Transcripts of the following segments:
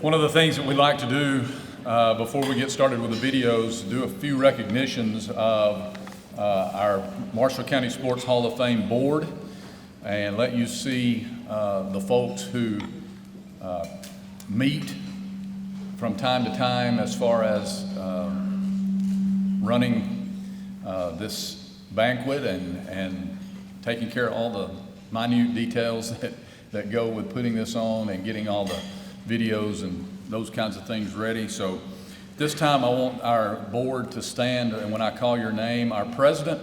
One of the things that we like to do before we get started with the videos, do a few recognitions of our Marshall County Sports Hall of Fame board and let you see the folks who meet from time to time as far as running this banquet and taking care of all the minute details that go with putting this on and getting all the videos and those kinds of things ready. So this time I want our board to stand, and when I call your name, our president,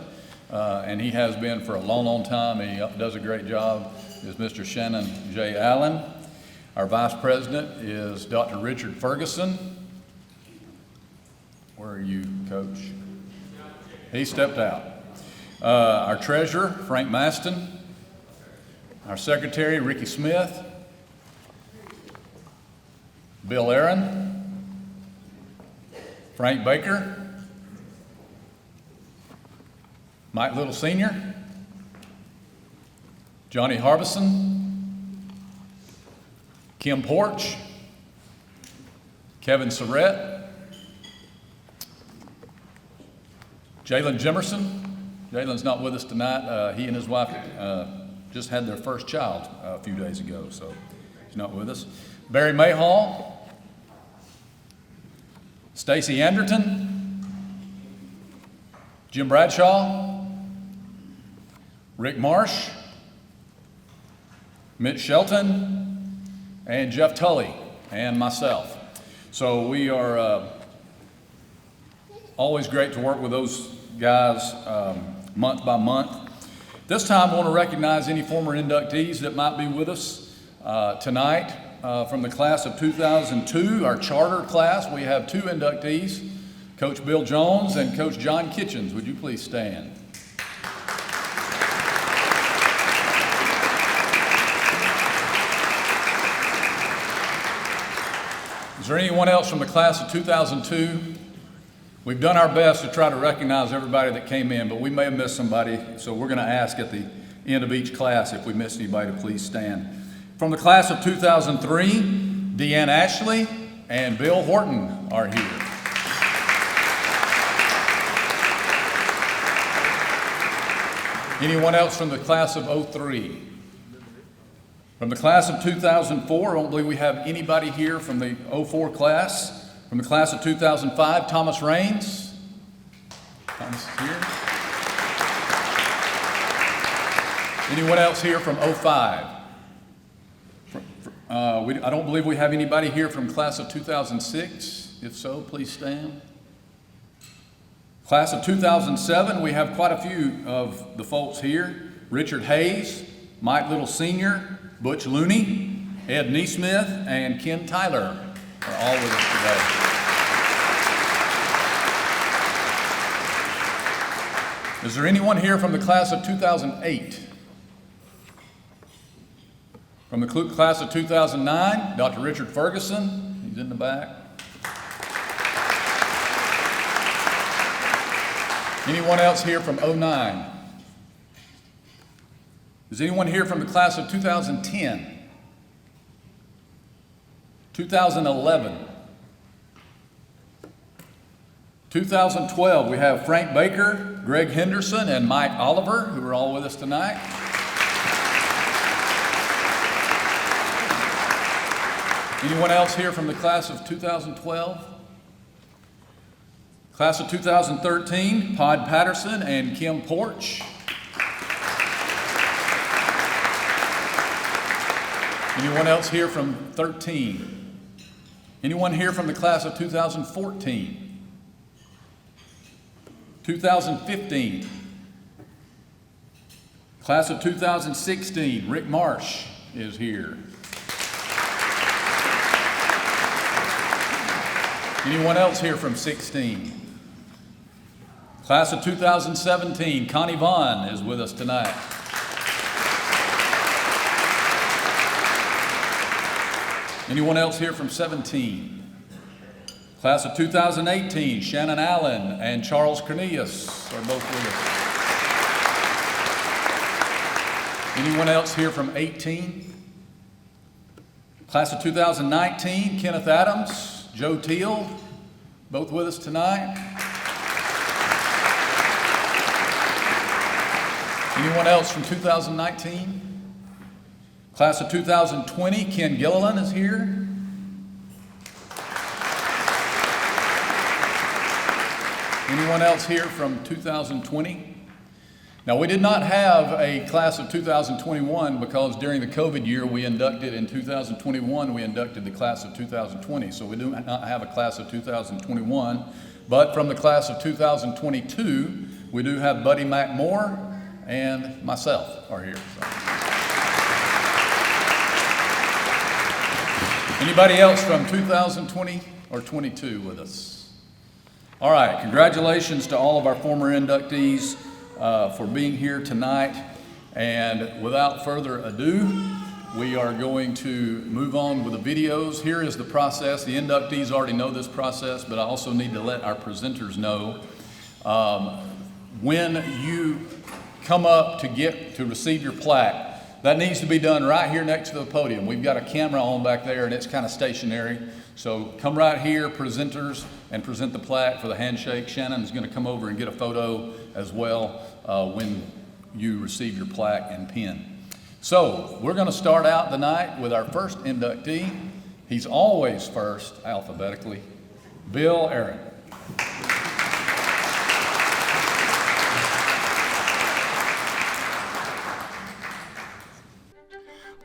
and he has been for a long, long time, and he does a great job, is Mr. Shannon J. Allen. Our vice president is Dr. Richard Ferguson. Where are you, Coach? He stepped out. Our treasurer, Frank Maston. Our secretary, Ricky Smith. Bill Aaron, Frank Baker, Mike Little Sr., Johnny Harbison, Kim Porch, Kevin Surrett, Jalen Jimerson. Jalen's not with us tonight. He and his wife just had their first child a few days ago, so he's not with us. Barry Mayhall, Stacy Anderton, Jim Bradshaw, Rick Marsh, Mitch Shelton, and Jeff Tully, and myself. So we are always great to work with those guys month by month. This time I want to recognize any former inductees that might be with us tonight. From the class of 2002, our charter class, we have two inductees, Coach Bill Jones and Coach John Kitchens. Would you please stand? Is there anyone else from the class of 2002? We've done our best to try to recognize everybody that came in, but we may have missed somebody, so we're going to ask at the end of each class if we missed anybody to please stand. From the class of 2003, Deanne Ashley and Bill Horton are here. Anyone else from the class of 03? From the class of 2004, I don't believe we have anybody here from the 04 class. From the class of 2005, Thomas Raines. Thomas is here. Anyone else here from 05? I don't believe we have anybody here from class of 2006. If so, please stand. Class of 2007, we have quite a few of the folks here. Richard Hayes, Mike Little Sr., Butch Looney, Ed Neesmith, and Ken Tyler are all with us today. Is there anyone here from the class of 2008? From the class of 2009, Dr. Richard Ferguson, he's in the back. Anyone else here from 09? Is anyone here from the class of 2010? 2011? 2012, we have Frank Baker, Greg Henderson, and Mike Oliver, who are all with us tonight. Anyone else here from the class of 2012? Class of 2013, Pod Patterson and Kim Porch. Anyone else here from 13? Anyone here from the class of 2014? 2015? Class of 2016, Rick Marsh is here. Anyone else here from 16? Class of 2017, Connie Vaughn is with us tonight. Anyone else here from 17? Class of 2018, Shannon Allen and Charles Cornelius are both with us. Anyone else here from 18? Class of 2019, Kenneth Adams, Joe Teal, both with us tonight. Anyone else from 2019? Class of 2020, Ken Gilliland is here. Anyone else here from 2020? Now, we did not have a class of 2021 because during the COVID year we inducted in 2021, we inducted the class of 2020. So we do not have a class of 2021. But from the class of 2022, we do have Buddy McMore and myself are here. So. Anybody else from 2020 or 22 with us? All right, congratulations to all of our former inductees for being here tonight. And without further ado, we are going to move on with the videos. Here is the process. The inductees already know this process, but I also need to let our presenters know. When you come up to receive your plaque, that needs to be done right here next to the podium. We've got a camera on back there and it's kind of stationary. So come right here, presenters, and present the plaque for the handshake. Shannon is going to come over and get a photo as well when you receive your plaque and pin. So we're going to start out the night with our first inductee. He's always first alphabetically, Bill Aaron.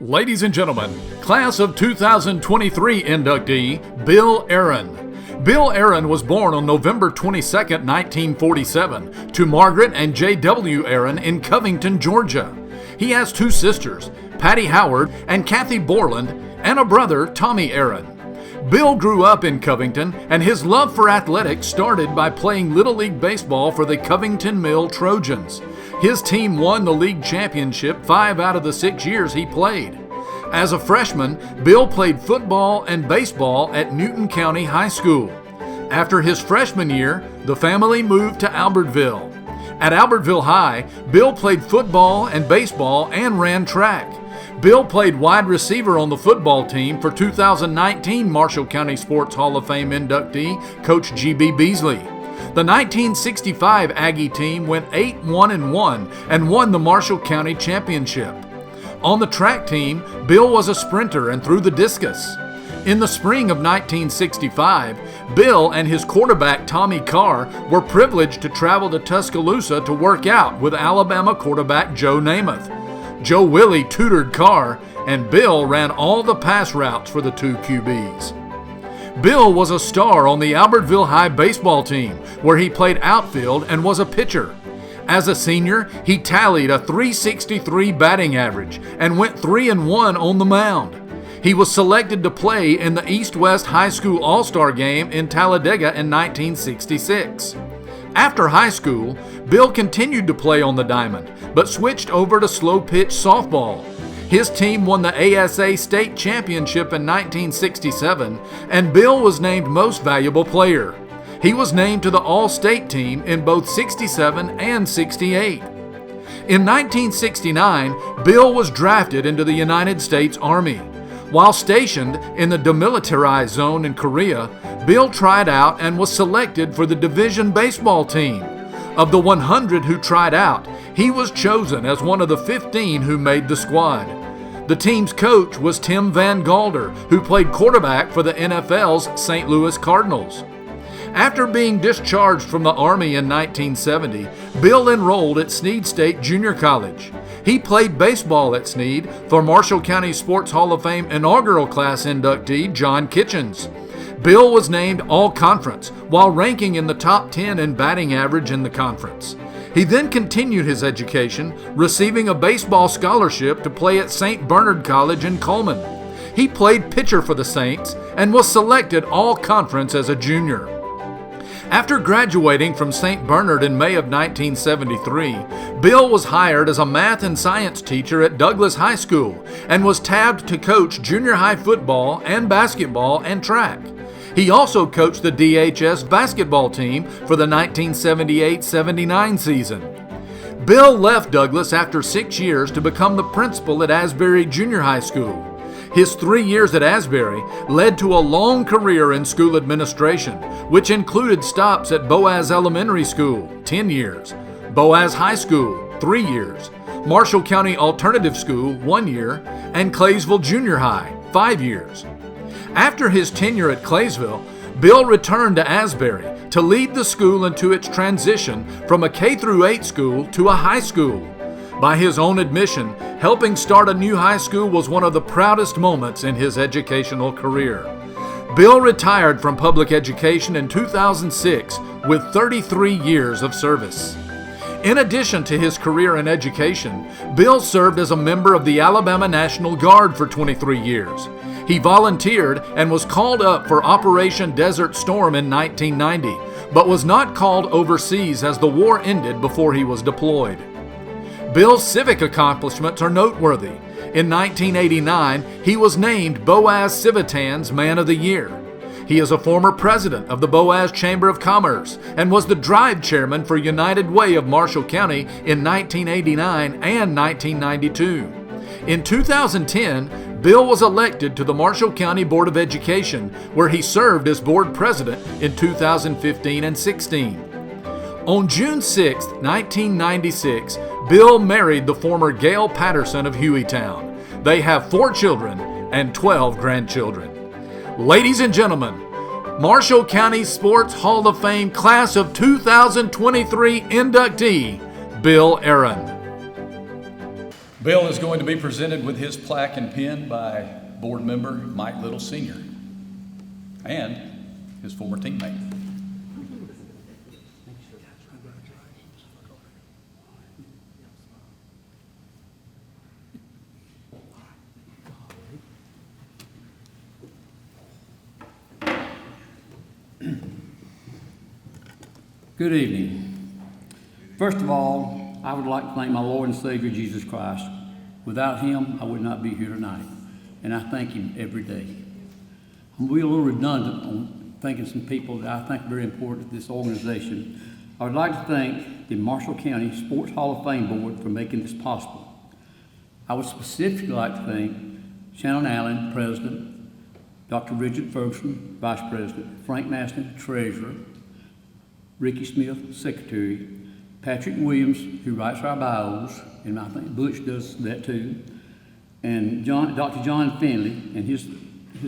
Ladies and gentlemen, class of 2023 inductee, Bill Aaron. Bill Aaron was born on November 22, 1947, to Margaret and J.W. Aaron in Covington, Georgia. He has two sisters, Patty Howard and Kathy Borland, and a brother, Tommy Aaron. Bill grew up in Covington, and his love for athletics started by playing Little League Baseball for the Covington Mill Trojans. His team won the league championship 5 out of the 6 years he played. As a freshman, Bill played football and baseball at Newton County High School. After his freshman year, the family moved to Albertville. At Albertville High, Bill played football and baseball and ran track. Bill played wide receiver on the football team for 2019 Marshall County Sports Hall of Fame inductee, Coach G.B. Beasley. The 1965 Aggie team went 8-1-1 and won the Marshall County Championship. On the track team, Bill was a sprinter and threw the discus. In the spring of 1965, Bill and his quarterback Tommy Carr were privileged to travel to Tuscaloosa to work out with Alabama quarterback Joe Namath. Joe Willie tutored Carr, and Bill ran all the pass routes for the two QBs. Bill was a star on the Albertville High baseball team, where he played outfield and was a pitcher. As a senior, he tallied a .363 batting average and went 3-1 on the mound. He was selected to play in the East-West High School All-Star Game in Talladega in 1966. After high school, Bill continued to play on the diamond, but switched over to slow-pitch softball. His team won the ASA State Championship in 1967, and Bill was named Most Valuable Player. He was named to the All-State team in both 67 and 68. In 1969, Bill was drafted into the United States Army. While stationed in the demilitarized zone in Korea, Bill tried out and was selected for the division baseball team. Of the 100 who tried out, he was chosen as one of the 15 who made the squad. The team's coach was Tim Van Galder, who played quarterback for the NFL's St. Louis Cardinals. After being discharged from the Army in 1970, Bill enrolled at Snead State Junior College. He played baseball at Snead for Marshall County Sports Hall of Fame inaugural class inductee John Kitchens. Bill was named All-Conference while ranking in the top 10 in batting average in the conference. He then continued his education, receiving a baseball scholarship to play at St. Bernard College in Coleman. He played pitcher for the Saints and was selected All-Conference as a junior. After graduating from St. Bernard in May of 1973, Bill was hired as a math and science teacher at Douglas High School and was tabbed to coach junior high football and basketball and track. He also coached the DHS basketball team for the 1978-79 season. Bill left Douglas after 6 years to become the principal at Asbury Junior High School. His 3 years at Asbury led to a long career in school administration, which included stops at Boaz Elementary School, 10 years, Boaz High School, 3 years, Marshall County Alternative School, 1 year, and Claysville Junior High, 5 years. After his tenure at Claysville, Bill returned to Asbury to lead the school into its transition from a K-8 school to a high school. By his own admission, helping start a new high school was one of the proudest moments in his educational career. Bill retired from public education in 2006 with 33 years of service. In addition to his career in education, Bill served as a member of the Alabama National Guard for 23 years. He volunteered and was called up for Operation Desert Storm in 1990, but was not called overseas as the war ended before he was deployed. Bill's civic accomplishments are noteworthy. In 1989, he was named Boaz Civitan's Man of the Year. He is a former president of the Boaz Chamber of Commerce and was the drive chairman for United Way of Marshall County in 1989 and 1992. In 2010, Bill was elected to the Marshall County Board of Education, where he served as board president in 2015 and 16. On June 6, 1996, Bill married the former Gail Patterson of Hueytown. They have 4 children and 12 grandchildren. Ladies and gentlemen, Marshall County Sports Hall of Fame Class of 2023 inductee, Bill Aaron. Bill is going to be presented with his plaque and pin by board member Mike Little Sr. and his former teammate. Good evening. First of all, I would like to thank my Lord and Savior Jesus Christ. Without him, I would not be here tonight, and I thank him every day. I'm going to be a little redundant on thanking some people that I think are very important to this organization. I would like to thank the Marshall County Sports Hall of Fame Board for making this possible. I would specifically like to thank Shannon Allen, President, Dr. Richard Ferguson, Vice President, Frank Maston, Treasurer, Ricky Smith, Secretary, Patrick Williams, who writes our bios, and I think Butch does that too, and Dr. John Finley and his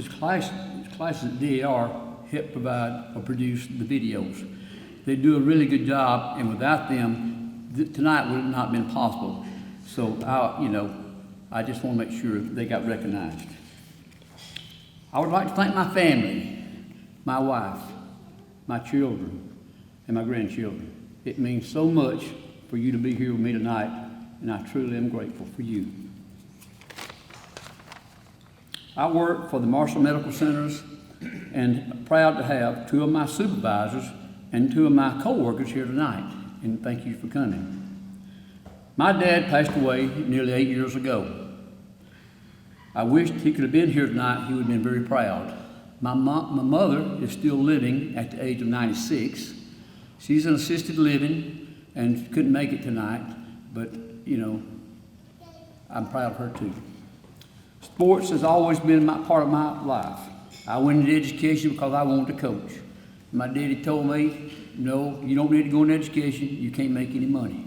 classes at DAR help provide or produce the videos. They do a really good job, and without them, tonight would have not been possible. So I just want to make sure they got recognized. I would like to thank my family, my wife, my children, and my grandchildren. It means so much for you to be here with me tonight, and I truly am grateful for you. I work for the Marshall Medical Centers and I'm proud to have 2 of my supervisors and 2 of my co-workers here tonight, and thank you for coming. My dad passed away nearly 8 years ago. I wished he could have been here tonight. He would have been very proud. My mother is still living at the age of 96. She's in assisted living and couldn't make it tonight, but I'm proud of her too. Sports has always been part of my life. I went into education because I wanted to coach. My daddy told me, no, you don't need to go into education, you can't make any money.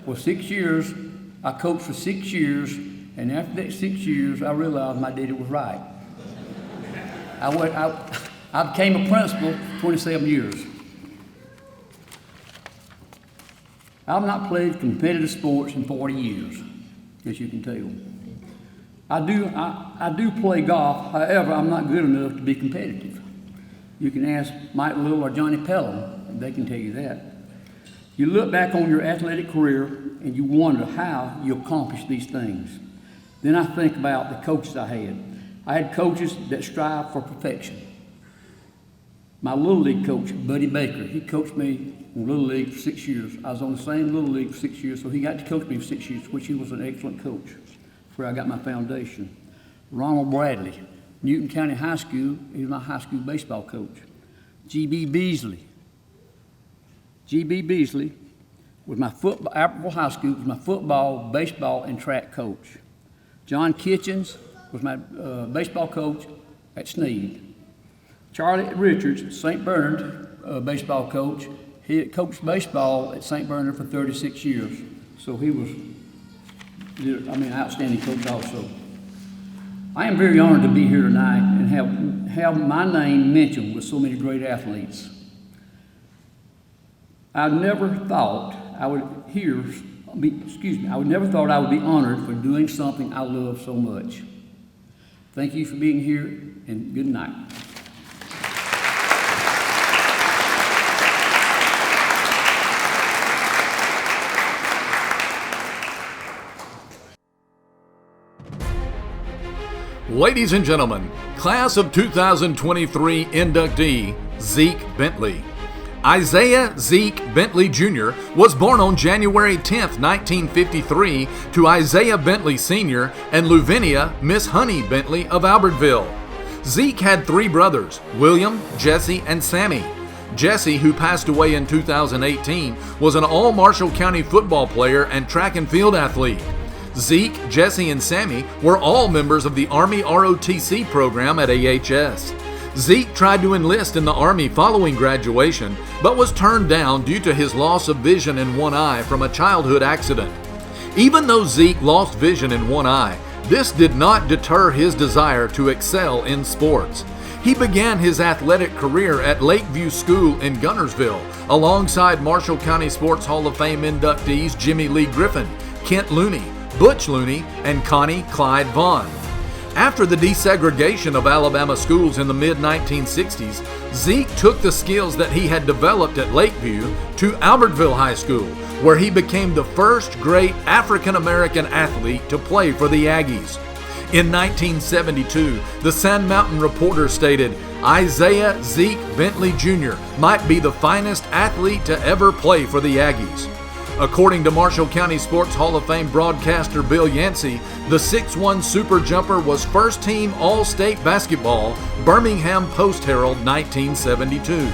For 6 years, I coached for 6 years, and after that 6 years, I realized my daddy was right. I became a principal for 27 years. I've not played competitive sports in 40 years, as you can tell. I do play golf, however, I'm not good enough to be competitive. You can ask Mike Little or Johnny Pelham, they can tell you that. You look back on your athletic career and you wonder how you accomplished these things. Then I think about the coaches I had. I had coaches that strive for perfection. My Little League coach, Buddy Baker, he coached me in Little League for 6 years. I was on the same Little League for 6 years, so he got to coach me for 6 years, which he was an excellent coach. That's where I got my foundation. Ronald Bradley, Newton County High School, he was my high school baseball coach. G.B. Beasley was my Apple High School, was my football, baseball, and track coach. John Kitchens, was my baseball coach at Sneed. Charlie Richards, St. Bernard baseball coach. He had coached baseball at St. Bernard for 36 years. So he was, an outstanding coach also. I am very honored to be here tonight and have my name mentioned with so many great athletes. I never thought I would never thought I would be honored for doing something I love so much. Thank you for being here, and good night. Ladies and gentlemen, class of 2023 inductee, Zeke Bentley. Isaiah Zeke Bentley Jr. was born on January 10, 1953, to Isaiah Bentley Sr. and Luvinia Miss Honey Bentley of Albertville. Zeke had 3 brothers, William, Jesse, and Sammy. Jesse, who passed away in 2018, was an all-Marshall County football player and track and field athlete. Zeke, Jesse, and Sammy were all members of the Army ROTC program at AHS. Zeke tried to enlist in the Army following graduation, but was turned down due to his loss of vision in one eye from a childhood accident. Even though Zeke lost vision in one eye, this did not deter his desire to excel in sports. He began his athletic career at Lakeview School in Guntersville, alongside Marshall County Sports Hall of Fame inductees Jimmy Lee Griffin, Kent Looney, Butch Looney, and Connie Clyde Vaughn. After the desegregation of Alabama schools in the mid-1960s, Zeke took the skills that he had developed at Lakeview to Albertville High School, where he became the first great African-American athlete to play for the Aggies. In 1972, the Sand Mountain Reporter stated, Isaiah Zeke Bentley Jr. might be the finest athlete to ever play for the Aggies. According to Marshall County Sports Hall of Fame broadcaster Bill Yancey, the 6'1" super jumper was first team All-State basketball, Birmingham Post-Herald 1972.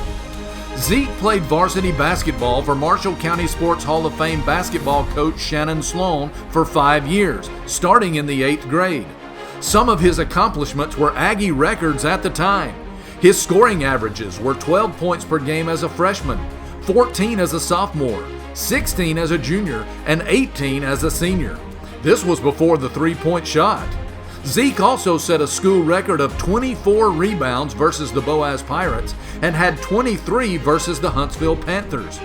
Zeke played varsity basketball for Marshall County Sports Hall of Fame basketball coach Shannon Sloan for 5 years, starting in the 8th grade. Some of his accomplishments were Aggie records at the time. His scoring averages were 12 points per game as a freshman, 14 as a sophomore, 16 as a junior, and 18 as a senior. This was before the three-point shot. Zeke also set a school record of 24 rebounds versus the Boaz Pirates and had 23 versus the Huntsville Panthers.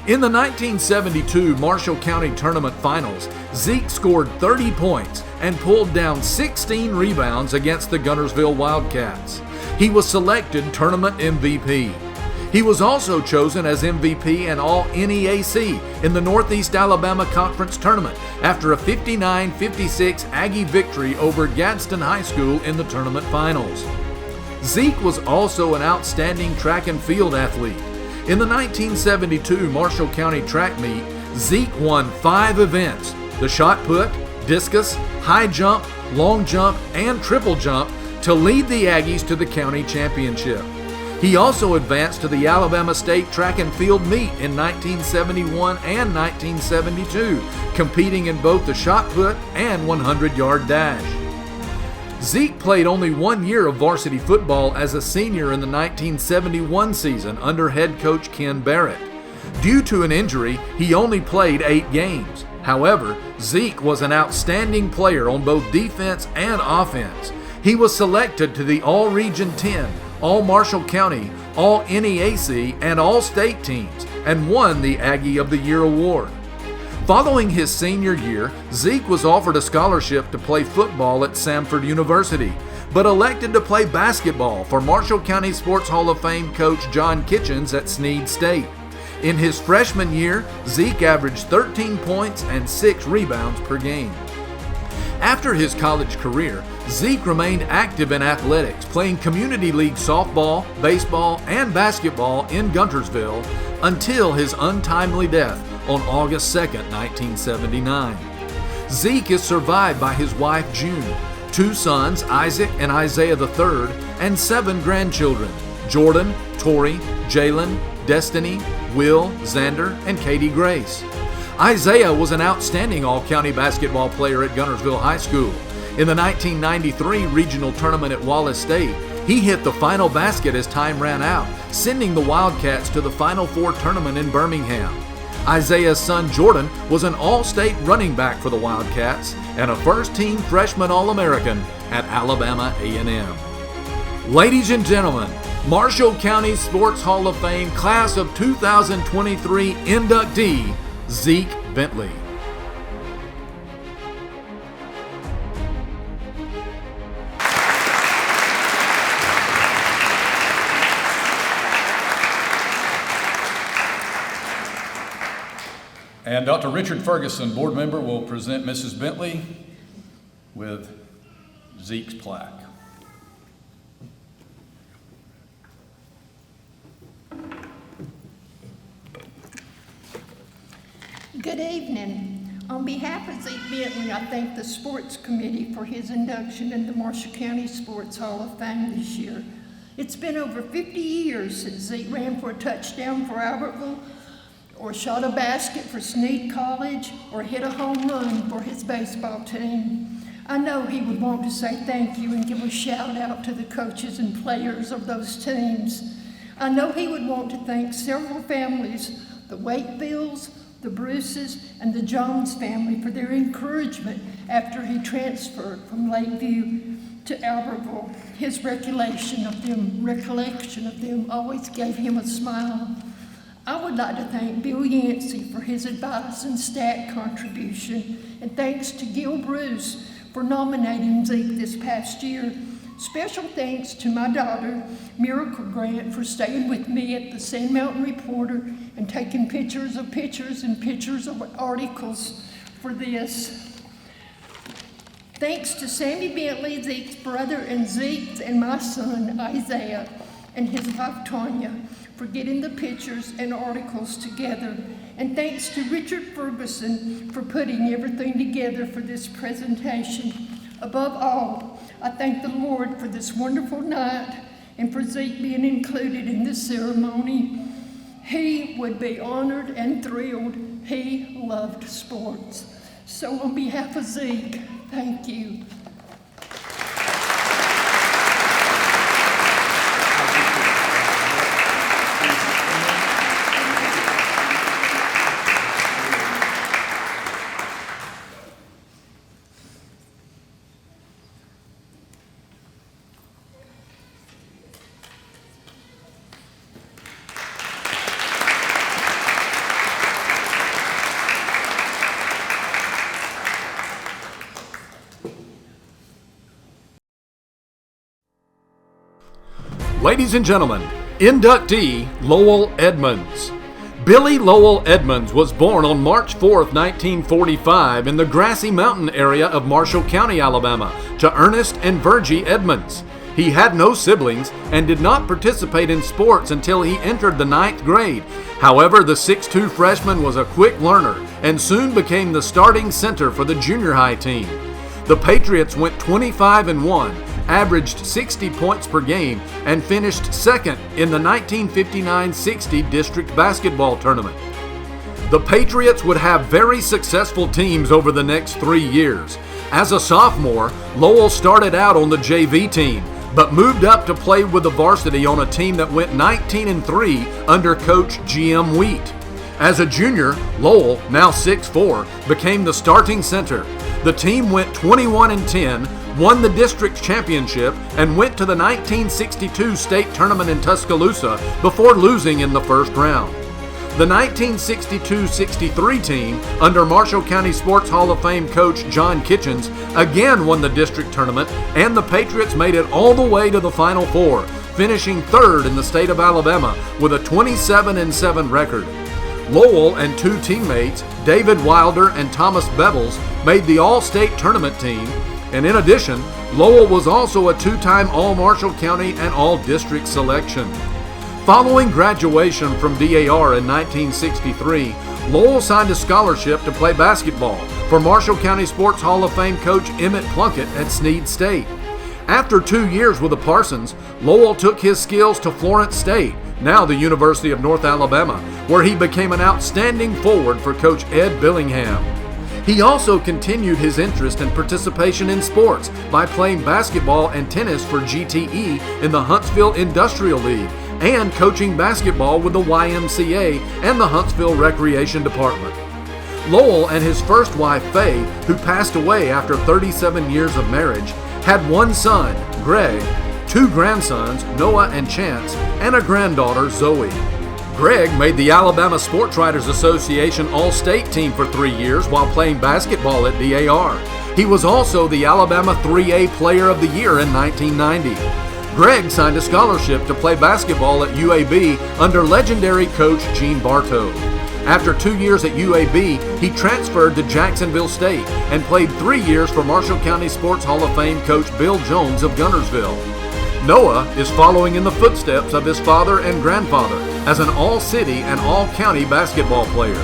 In the 1972 Marshall County Tournament Finals, Zeke scored 30 points and pulled down 16 rebounds against the Guntersville Wildcats. He was selected tournament MVP. He was also chosen as MVP and All-NEAC in the Northeast Alabama Conference Tournament after a 59-56 Aggie victory over Gadsden High School in the tournament finals. Zeke was also an outstanding track and field athlete. In the 1972 Marshall County track meet, Zeke won 5 events: the shot put, discus, high jump, long jump, and triple jump to lead the Aggies to the county championship. He also advanced to the Alabama State Track and Field Meet in 1971 and 1972, competing in both the shot put and 100-yard dash. Zeke played only 1 year of varsity football as a senior in the 1971 season under head coach Ken Barrett. Due to an injury, he only played 8 games. However, Zeke was an outstanding player on both defense and offense. He was selected to the All-Region 10, All-Marshall County, All-NEAC, and All-State teams, and won the Aggie of the Year award. Following his senior year, Zeke was offered a scholarship to play football at Samford University, but elected to play basketball for Marshall County Sports Hall of Fame coach John Kitchens at Sneed State. In his freshman year, Zeke averaged 13 points and 6 rebounds per game. After his college career, Zeke remained active in athletics, playing community league softball, baseball, and basketball in Guntersville until his untimely death on August 2, 1979. Zeke is survived by his wife June, 2 sons, Isaac and Isaiah III, and 7 grandchildren, Jordan, Tori, Jalen, Destiny, Will, Xander, and Katie Grace. Isaiah was an outstanding all-county basketball player at Guntersville High School. In the 1993 regional tournament at Wallace State, he hit the final basket as time ran out, sending the Wildcats to the Final Four tournament in Birmingham. Isaiah's son Jordan was an all-state running back for the Wildcats and a first-team freshman All-American at Alabama A&M. Ladies and gentlemen, Marshall County Sports Hall of Fame Class of 2023 inductee, Zeke Bentley. And Dr. Richard Ferguson, board member, will present Mrs. Bentley with Zeke's plaque. Good evening. On behalf of Zeke Bentley, I thank the Sports Committee for his induction in the Marshall County Sports Hall of Fame this year. It's been over 50 years since Zeke ran for a touchdown for Albertville, or shot a basket for Snead College, or hit a home run for his baseball team. I know he would want to say thank you and give a shout out to the coaches and players of those teams. I know he would want to thank several families, the Wakefields, the Bruces, and the Jones family for their encouragement after he transferred from Lakeview to Albertville. His recollection of them always gave him a smile. I would like to thank Bill Yancey for his advice and stat contribution, and thanks to Gil Bruce for nominating Zeke this past year. Special thanks to my daughter, Miracle Grant, for staying with me at the Sand Mountain Reporter and taking pictures of articles for this. Thanks to Sammy Bentley, Zeke's brother, and Zeke and my son, Isaiah, and his wife, Tanya, for getting the pictures and articles together. And thanks to Richard Ferguson for putting everything together for this presentation. Above all, I thank the Lord for this wonderful night and for Zeke being included in this ceremony. He would be honored and thrilled. He loved sports. So on behalf of Zeke, thank you. Ladies and gentlemen, inductee Lowell Edmonds. Billy Lowell Edmonds was born on March 4, 1945 in the Grassy Mountain area of Marshall County, Alabama, to Ernest and Virgie Edmonds. He had no siblings and did not participate in sports until he entered the 9th grade. However, the 6'2" freshman was a quick learner and soon became the starting center for the junior high team. The Patriots went 25-1, averaged 60 points per game, and finished second in the 1959-60 district basketball tournament. The Patriots would have very successful teams over the next 3 years. As a sophomore, Lowell started out on the JV team, but moved up to play with the varsity on a team that went 19-3 under coach G.M. Wheat. As a junior, Lowell, now 6'4", became the starting center. The team went 21-10, won the district championship, and went to the 1962 state tournament in Tuscaloosa before losing in the first round. The 1962-63 team, under Marshall County Sports Hall of Fame coach John Kitchens, again won the district tournament, and the Patriots made it all the way to the Final Four, finishing third in the state of Alabama with a 27-7 record. Lowell and two teammates, David Wilder and Thomas Bevels, made the All-State Tournament team, and in addition, Lowell was also a two-time All-Marshall County and All-District selection. Following graduation from DAR in 1963, Lowell signed a scholarship to play basketball for Marshall County Sports Hall of Fame coach Emmett Plunkett at Snead State. After 2 years with the Parsons, Lowell took his skills to Florence State, now the University of North Alabama, where he became an outstanding forward for Coach Ed Billingham. He also continued his interest and participation in sports by playing basketball and tennis for GTE in the Huntsville Industrial League and coaching basketball with the YMCA and the Huntsville Recreation Department. Lowell and his first wife, Faye, who passed away after 37 years of marriage, had one son, Greg, two grandsons, Noah and Chance, and a granddaughter, Zoe. Greg made the Alabama Sports Writers Association All-State team for 3 years while playing basketball at DAR. He was also the Alabama 3A Player of the Year in 1990. Greg signed a scholarship to play basketball at UAB under legendary coach Gene Bartow. After 2 years at UAB, he transferred to Jacksonville State and played 3 years for Marshall County Sports Hall of Fame coach Bill Jones of Guntersville. Noah is following in the footsteps of his father and grandfather as an all-city and all-county basketball player.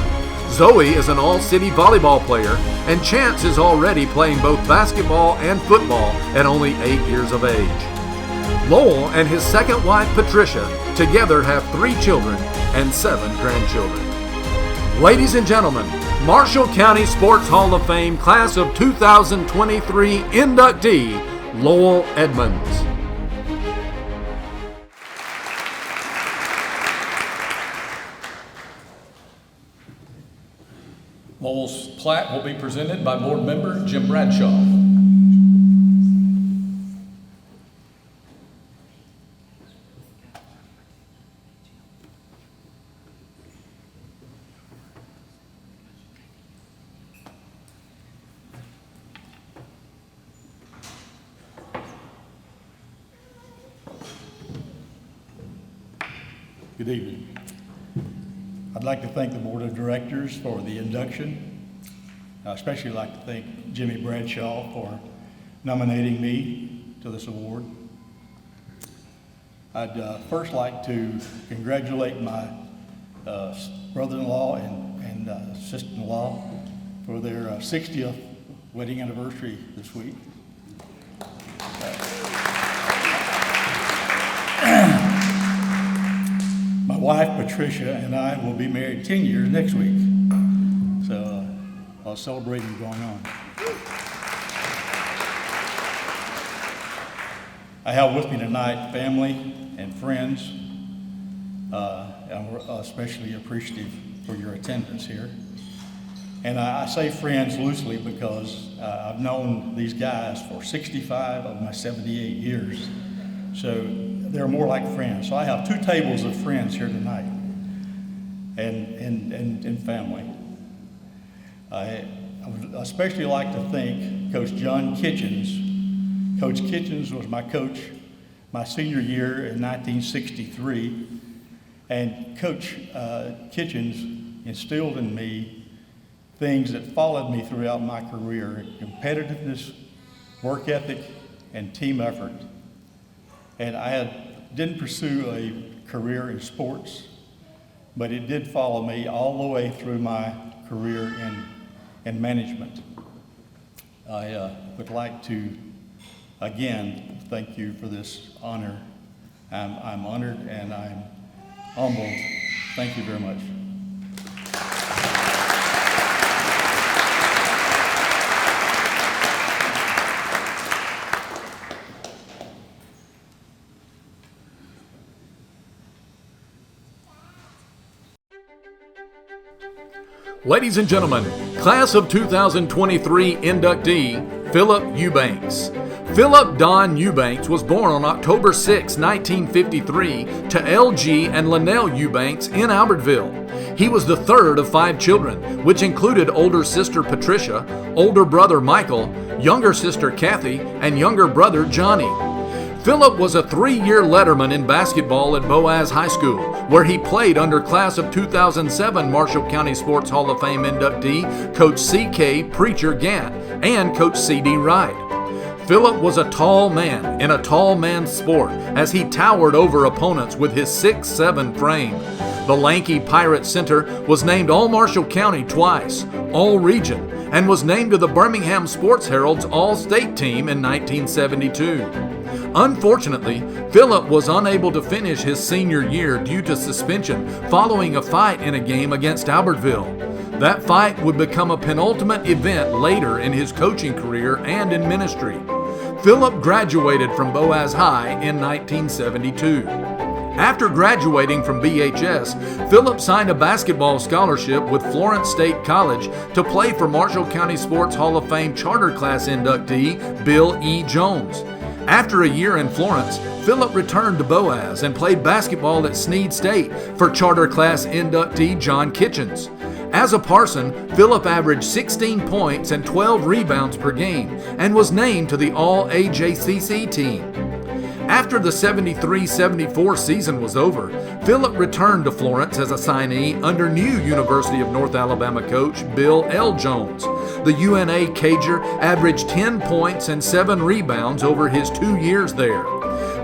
Zoe is an all-city volleyball player, and Chance is already playing both basketball and football at only 8 years of age. Lowell and his second wife, Patricia, together have 3 children and 7 grandchildren. Ladies and gentlemen, Marshall County Sports Hall of Fame Class of 2023 inductee, Lowell Edmonds. Lowell's plaque will be presented by Board Member Jim Bradshaw. Good evening. I'd like to thank the Board of Directors for the induction. I'd especially like to thank Jimmy Bradshaw for nominating me to this award. I'd first like to congratulate my brother-in-law and sister-in-law for their 60th wedding anniversary this week. My wife, Patricia, and I will be married 10 years next week. So a lot of celebrating going on. I have with me tonight family and friends. I'm especially appreciative for your attendance here. And I say friends loosely because I've known these guys for 65 of my 78 years. So they're more like friends. So I have 2 tables of friends here tonight and family. I would especially like to thank Coach John Kitchens. Coach Kitchens was my coach my senior year in 1963. And Coach Kitchens instilled in me things that followed me throughout my career: competitiveness, work ethic, and team effort. And I didn't pursue a career in sports, but it did follow me all the way through my career in management. I would like to, again, thank you for this honor. I'm honored and I'm humbled. Thank you very much. Ladies and gentlemen, Class of 2023 inductee, Philip Eubanks. Philip Don Eubanks was born on October 6, 1953 to LG and Linnell Eubanks in Albertville. He was the third of 5 children, which included older sister Patricia, older brother Michael, younger sister Kathy, and younger brother Johnny. Philip was a 3-year letterman in basketball at Boaz High School, where he played under Class of 2007 Marshall County Sports Hall of Fame inductee Coach C.K. Preacher Gant and Coach C.D. Wright. Philip was a tall man in a tall man's sport as he towered over opponents with his 6'7" frame. The lanky Pirate center was named All-Marshall County twice, All-Region, and was named to the Birmingham Sports Herald's All-State team in 1972. Unfortunately, Philip was unable to finish his senior year due to suspension following a fight in a game against Albertville. That fight would become a penultimate event later in his coaching career and in ministry. Philip graduated from Boaz High in 1972. After graduating from BHS, Philip signed a basketball scholarship with Florence State College to play for Marshall County Sports Hall of Fame charter class inductee Bill E. Jones. After a year in Florence, Philip returned to Boaz and played basketball at Snead State for charter class inductee John Kitchens. As a Parson, Philip averaged 16 points and 12 rebounds per game and was named to the All-AJCC team. After the 73-74 season was over, Philip returned to Florence as a signee under new University of North Alabama coach Bill L. Jones. The UNA Cager averaged 10 points and 7 rebounds over his 2 years there.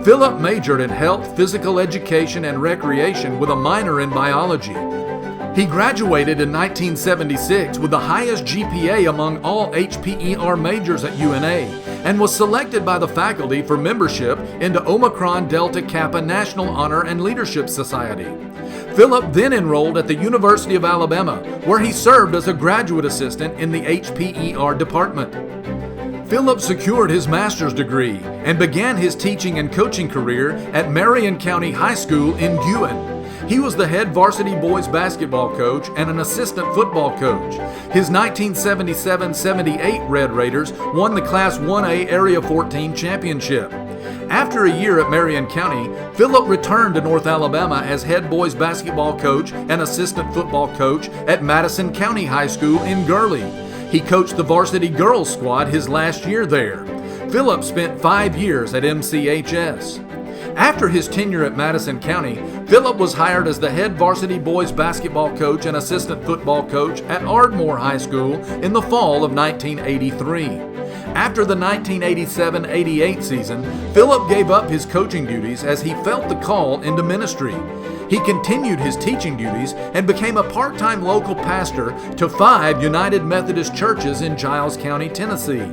Philip majored in health, physical education, and recreation with a minor in biology. He graduated in 1976 with the highest GPA among all HPER majors at UNA and was selected by the faculty for membership into Omicron Delta Kappa National Honor and Leadership Society. Philip then enrolled at the University of Alabama, where he served as a graduate assistant in the HPER department. Philip secured his master's degree and began his teaching and coaching career at Marion County High School in Guin. He was the head varsity boys basketball coach and an assistant football coach. His 1977-78 Red Raiders won the Class 1A Area 14 championship. After a year at Marion County, Philip returned to North Alabama as head boys basketball coach and assistant football coach at Madison County High School in Gurley. He coached the varsity girls squad his last year there. Philip spent 5 years at MCHS. After his tenure at Madison County, Philip was hired as the head varsity boys basketball coach and assistant football coach at Ardmore High School in the fall of 1983. After the 1987-88 season, Philip gave up his coaching duties as he felt the call into ministry. He continued his teaching duties and became a part-time local pastor to 5 United Methodist churches in Giles County, Tennessee.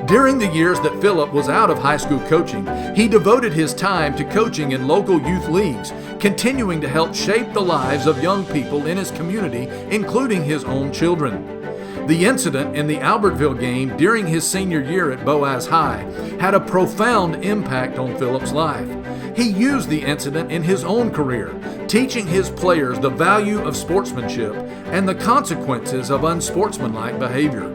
During the years that Philip was out of high school coaching, he devoted his time to coaching in local youth leagues, continuing to help shape the lives of young people in his community, including his own children. The incident in the Albertville game during his senior year at Boaz High had a profound impact on Philip's life. He used the incident in his own career, teaching his players the value of sportsmanship and the consequences of unsportsmanlike behavior.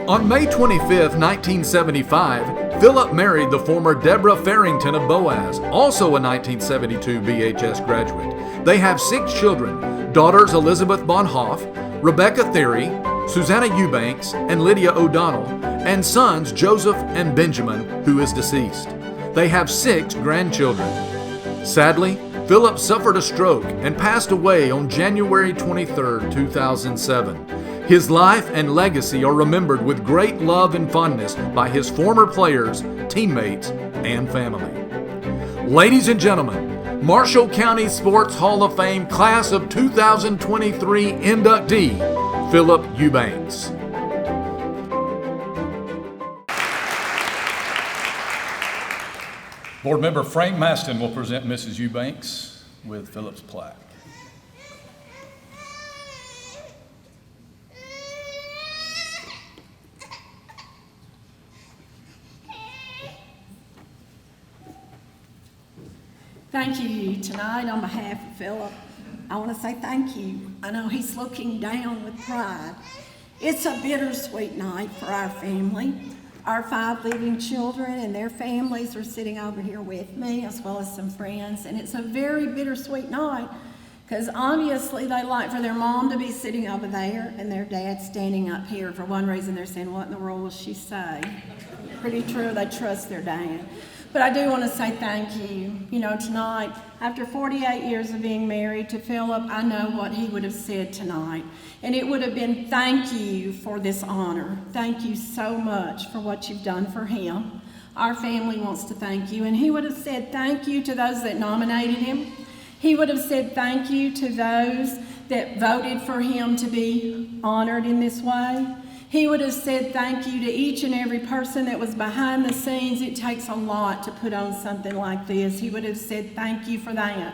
On May 25, 1975, Philip married the former Deborah Farrington of Boaz, also a 1972 BHS graduate. They have 6 children, daughters Elizabeth Bonhoff, Rebecca Theory, Susanna Eubanks, and Lydia O'Donnell, and sons Joseph and Benjamin, who is deceased. They have 6 grandchildren. Sadly, Philip suffered a stroke and passed away on January 23, 2007. His life and legacy are remembered with great love and fondness by his former players, teammates, and family. Ladies and gentlemen, Marshall County Sports Hall of Fame Class of 2023 inductee, Philip Eubanks. Board member Frank Maston will present Mrs. Eubanks with Philip's plaque. Thank you tonight on behalf of Philip. I want to say thank you. I know he's looking down with pride. It's a bittersweet night for our family. Our 5 living children and their families are sitting over here with me, as well as some friends, and it's a very bittersweet night because obviously they like for their mom to be sitting over there and their dad standing up here. For one reason, they're saying, what in the world will she say? Pretty true, they trust their dad. But I do want to say thank you. You know, tonight, after 48 years of being married to Philip, I know what he would have said tonight. And it would have been, thank you for this honor. Thank you so much for what you've done for him. Our family wants to thank you. And he would have said thank you to those that nominated him. He would have said thank you to those that voted for him to be honored in this way. He would have said thank you to each and every person that was behind the scenes. It takes a lot to put on something like this. He would have said thank you for that.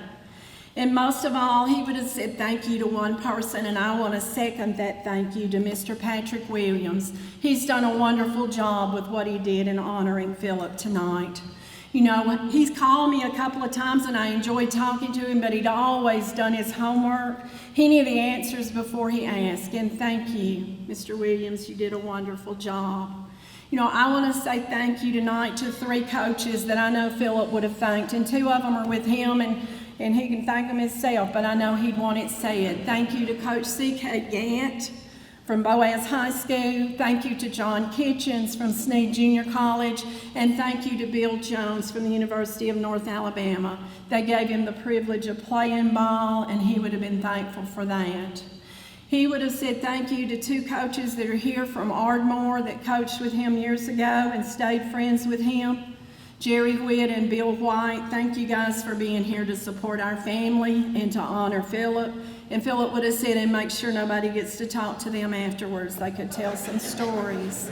And most of all, he would have said thank you to one person, and I want to second that thank you to Mr. Patrick Williams. He's done a wonderful job with what he did in honoring Philip tonight. You know, he's called me a couple of times and I enjoyed talking to him, but he'd always done his homework. He knew the answers before he asked, and thank you, Mr. Williams, you did a wonderful job. You know, I want to say thank you tonight to 3 coaches that I know Philip would have thanked, and 2 of them are with him, and he can thank them himself, but I know he'd want it said. Thank you to Coach C.K. Gant from Boaz High School. Thank you to John Kitchens from Snead Junior College, and thank you to Bill Jones from the University of North Alabama. They gave him the privilege of playing ball, and he would have been thankful for that. He would have said thank you to 2 coaches that are here from Ardmore that coached with him years ago and stayed friends with him. Jerry Witt and Bill White, thank you guys for being here to support our family and to honor Philip. And Philip would have said, and make sure nobody gets to talk to them afterwards. They could tell some stories.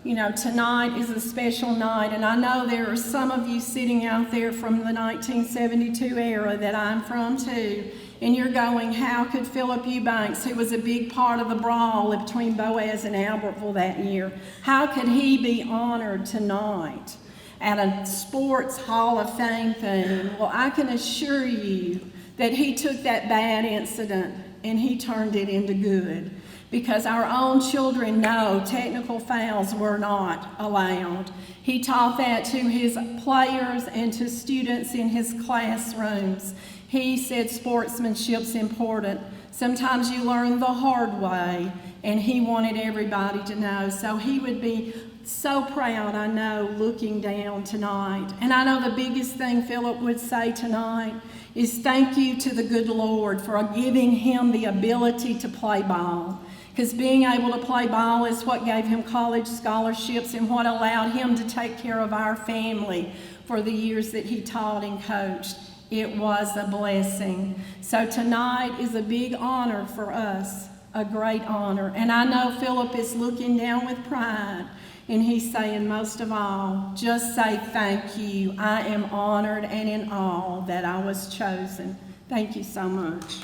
You know, tonight is a special night, and I know there are some of you sitting out there from the 1972 era that I'm from too, and you're going, how could Philip Eubanks, who was a big part of the brawl between Boaz and Albertville that year, how could he be honored tonight at a Sports Hall of Fame thing? Well, I can assure you that he took that bad incident and he turned it into good, because our own children know technical fouls were not allowed. He taught that to his players and to students in his classrooms. He said sportsmanship's important. Sometimes you learn the hard way, and he wanted everybody to know. So he would be so proud, I know, looking down tonight. And I know the biggest thing Philip would say tonight is thank you to the good Lord for giving him the ability to play ball. Because being able to play ball is what gave him college scholarships and what allowed him to take care of our family for the years that he taught and coached. It was a blessing. So tonight is a big honor for us, a great honor. And I know Philip is looking down with pride, and he's saying, most of all, just say thank you. I am honored and in awe that I was chosen. Thank you so much.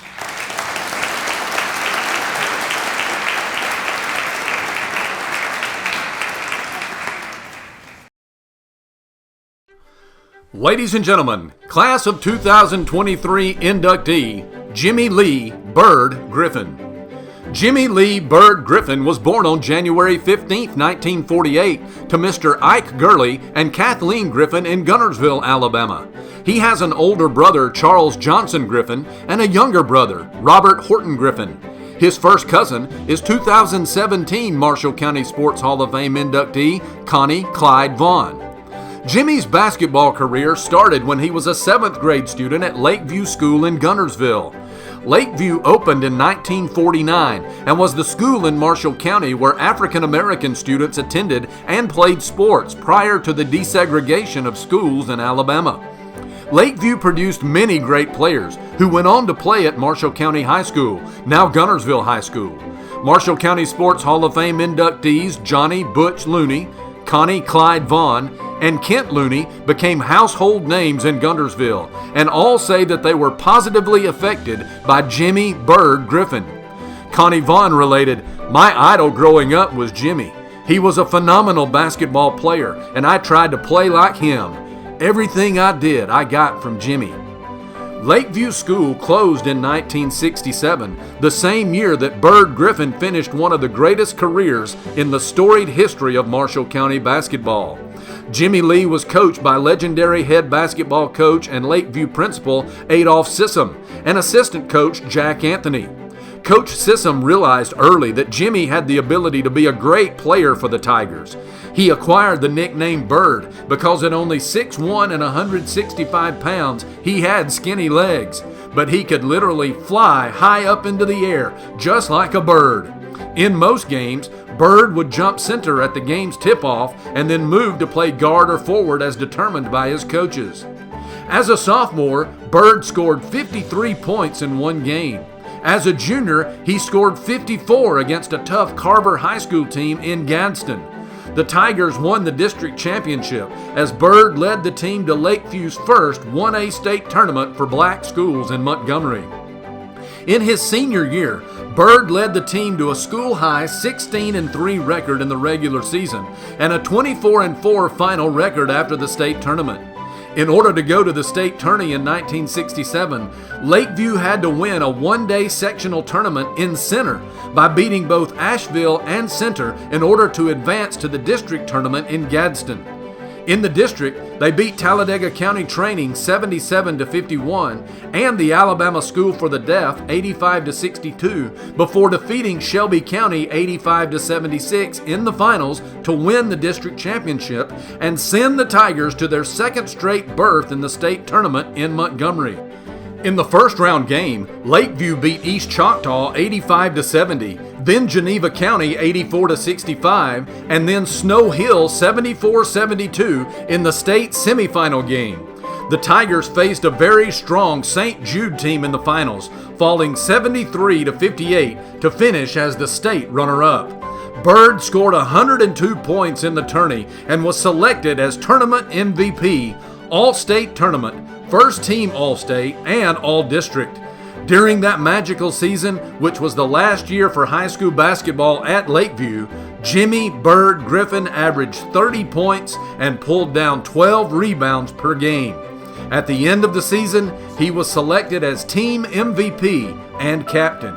Ladies and gentlemen, class of 2023 inductee, Jimmy Lee Bird Griffin. Jimmy Lee Bird Griffin was born on January 15, 1948, to Mr. Ike Gurley and Kathleen Griffin in Gunnersville, Alabama. He has an older brother, Charles Johnson Griffin, and a younger brother, Robert Horton Griffin. His first cousin is 2017 Marshall County Sports Hall of Fame inductee, Connie Clyde Vaughn. Jimmy's basketball career started when he was a 7th grade student at Lakeview School in Gunnersville. Lakeview opened in 1949 and was the school in Marshall County where African American students attended and played sports prior to the desegregation of schools in Alabama. Lakeview produced many great players who went on to play at Marshall County High School, now Gunnersville High School. Marshall County Sports Hall of Fame inductees Johnny Butch Looney, Connie Clyde Vaughn, and Kent Looney became household names in Gunnersville, and all say that they were positively affected by Jimmy Bird Griffin. Connie Vaughn related, "My idol growing up was Jimmy. He was a phenomenal basketball player, and I tried to play like him. Everything I did, I got from Jimmy." Lakeview School closed in 1967, the same year that Bird Griffin finished one of the greatest careers in the storied history of Marshall County basketball. Jimmy Lee was coached by legendary head basketball coach and Lakeview principal Adolph Sissom and assistant coach Jack Anthony. Coach Sissom realized early that Jimmy had the ability to be a great player for the Tigers. He acquired the nickname Bird because at only 6'1" and 165 pounds, he had skinny legs, but he could literally fly high up into the air just like a bird. In most games, Bird would jump center at the game's tip-off and then move to play guard or forward as determined by his coaches. As a sophomore, Bird scored 53 points in one game. As a junior, he scored 54 against a tough Carver High School team in Gadsden. the Tigers won the district championship as Bird led the team to Lakeview's first 1A state tournament for black schools in Montgomery. In his senior year, Bird led the team to a school-high 16-3 record in the regular season and a 24-4 final record after the state tournament. In order to go to the state tourney in 1967, Lakeview had to win a one-day sectional tournament in Center by beating both Asheville and Center in order to advance to the district tournament in Gadsden. In the district, they beat Talladega County Training 77-51 and the Alabama School for the Deaf 85-62 before defeating Shelby County 85-76 in the finals to win the district championship and send the Tigers to their second straight berth in the state tournament in Montgomery. In the first round game, Lakeview beat East Choctaw 85-70, then Geneva County 84-65, and then Snow Hill 74-72 in the state semifinal game. The Tigers faced a very strong St. Jude team in the finals, falling 73-58 to finish as the state runner-up. Bird scored 102 points in the tourney and was selected as tournament MVP, All-State Tournament, First Team All-State, and All-District. During that magical season, which was the last year for high school basketball at Lakeview, Jimmy Bird Griffin averaged 30 points and pulled down 12 rebounds per game. At the end of the season, he was selected as team MVP and captain.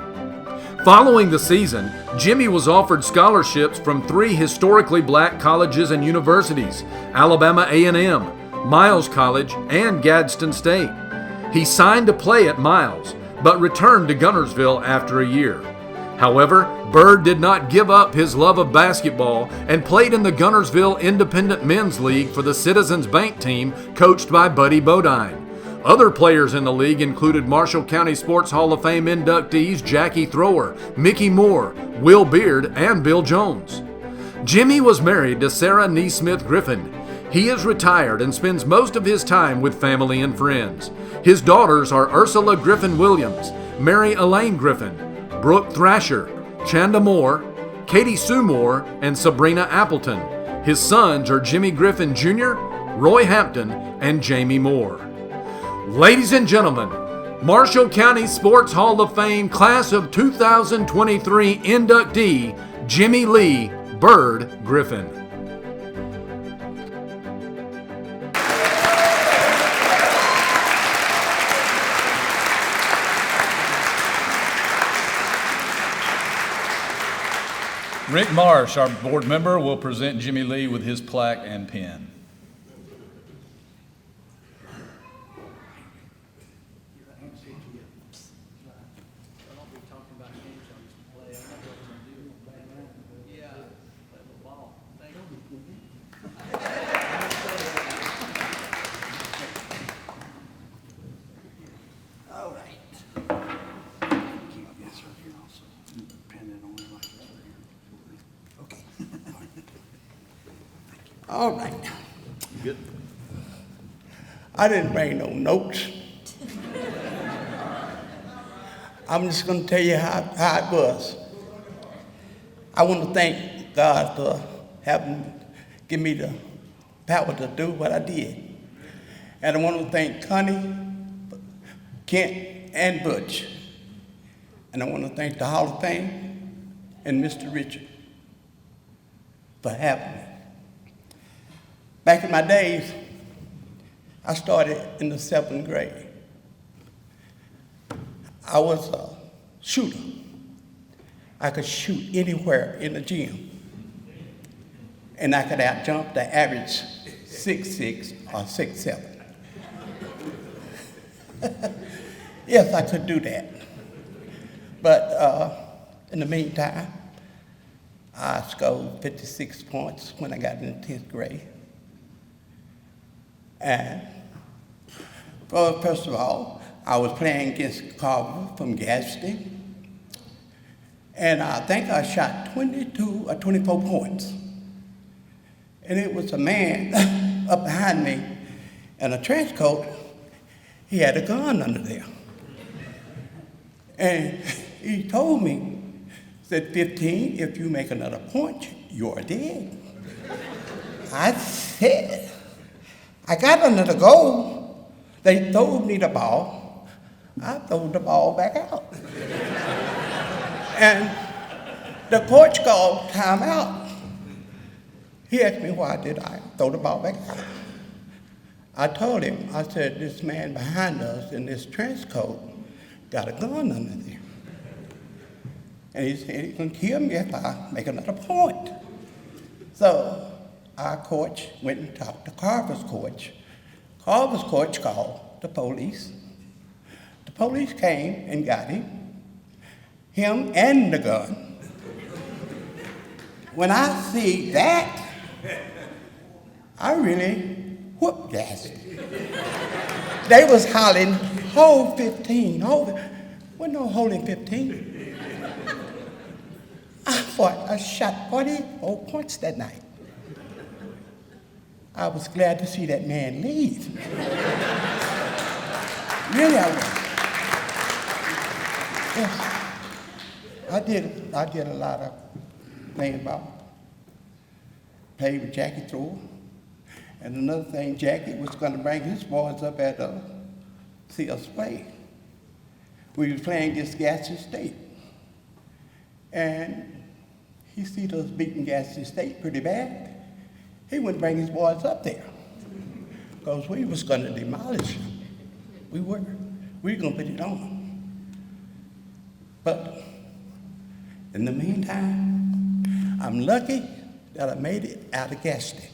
Following the season, Jimmy was offered scholarships from 3 historically black colleges and universities, Alabama A&M, Miles College, and Gadsden State. He signed to play at Miles, but returned to Guntersville after a year. However, Bird did not give up his love of basketball and played in the Guntersville Independent Men's League for the Citizens Bank team coached by Buddy Bodine. Other players in the league included Marshall County Sports Hall of Fame inductees Jackie Thrower, Mickey Moore, Will Beard, and Bill Jones. Jimmy was married to Sarah Neesmith Griffin. He is retired and spends most of his time with family and friends. His daughters are Ursula Griffin Williams, Mary Elaine Griffin, Brooke Thrasher, Chanda Moore, Katie Sue Moore, and Sabrina Appleton. His sons are Jimmy Griffin Jr., Roy Hampton, and Jamie Moore. Ladies and gentlemen, Marshall County Sports Hall of Fame Class of 2023 inductee, Jimmy Lee Bird Griffin. Rick Marsh, our board member, will present Jimmy Lee with his plaque and pen. All right. Good. I didn't bring no notes. I'm just going to tell you how it was. I want to thank God for give me the power to do what I did. And I want to thank Connie, Kent, and Butch. And I want to thank the Hall of Fame and Mr. Richard for having me. Back in my days, I started in the 7th grade. I was a shooter. I could shoot anywhere in the gym. And I could out-jump the average 6'6" or 6'7". Yes, I could do that. But in the meantime, I scored 56 points when I got in the 10th grade. And first of all, I was playing against Carver from Gadsden. And I think I shot 22 or 24 points. And it was a man up behind me in a trench coat. He had a gun under there. And he told me, said, 15, if you make another point, you're dead. I said, I got under the goal. They threw me the ball. I threw the ball back out. And the coach called timeout. He asked me why did I throw the ball back out. I told him, I said, this man behind us in this trench coat got a gun under there. And he said he can kill me if I make another point. So our coach went and talked to Carver's coach. Carver's coach called the police. The police came and got him and the gun. When I see that, I really whooped gassed. They was hollering, hold 15, hold it. Wasn't no holding 15. I shot 44 points that night. I was glad to see that man leave. Really, I was. Yes. I did a lot of things about playing with Jackie Thrower. And another thing, Jackie was going to bring his boys up at see us play. We was playing against Gaston State. And he seen us beating Gaston State pretty bad. He wouldn't bring his boys up there because we was going to demolish them. We were going to put it on them. But in the meantime, I'm lucky that I made it out of Gaston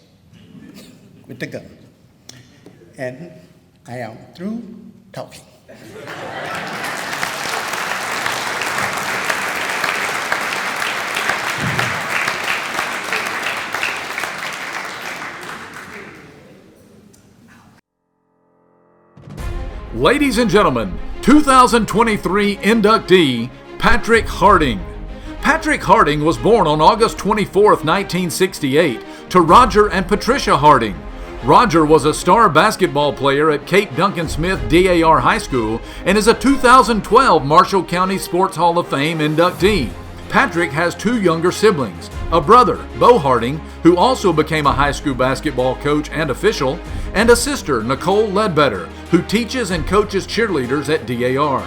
with the gun. And I am through talking. Ladies and gentlemen, 2023 inductee, Patrick Harding. Patrick Harding was born on August 24, 1968, to Roger and Patricia Harding. Roger was a star basketball player at Kate Duncan Smith DAR High School and is a 2012 Marshall County Sports Hall of Fame inductee. Patrick has two younger siblings, a brother, Bo Harding, who also became a high school basketball coach and official, and a sister, Nicole Ledbetter, who teaches and coaches cheerleaders at DAR.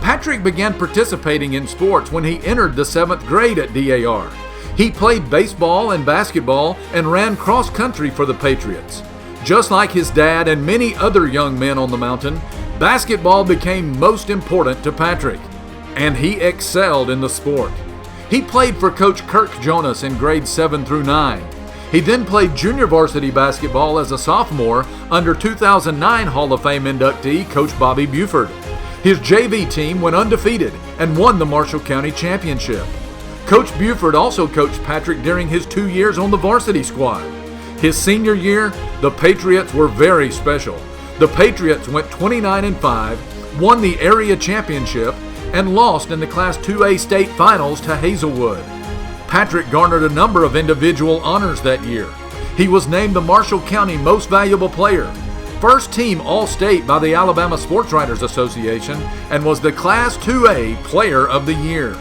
Patrick began participating in sports when he entered the 7th grade at DAR. He played baseball and basketball and ran cross country for the Patriots. Just like his dad and many other young men on the mountain, basketball became most important to Patrick, and he excelled in the sport. He played for Coach Kirk Jonas in grades 7 through 9. He then played junior varsity basketball as a sophomore under 2009 Hall of Fame inductee Coach Bobby Buford. His JV team went undefeated and won the Marshall County Championship. Coach Buford also coached Patrick during his 2 years on the varsity squad. His senior year, the Patriots were very special. The Patriots went 29-5, won the area championship, and lost in the Class 2A state finals to Hazelwood. Patrick garnered a number of individual honors that year. He was named the Marshall County Most Valuable Player, first team All-State by the Alabama Sports Writers Association, and was the Class 2A Player of the Year.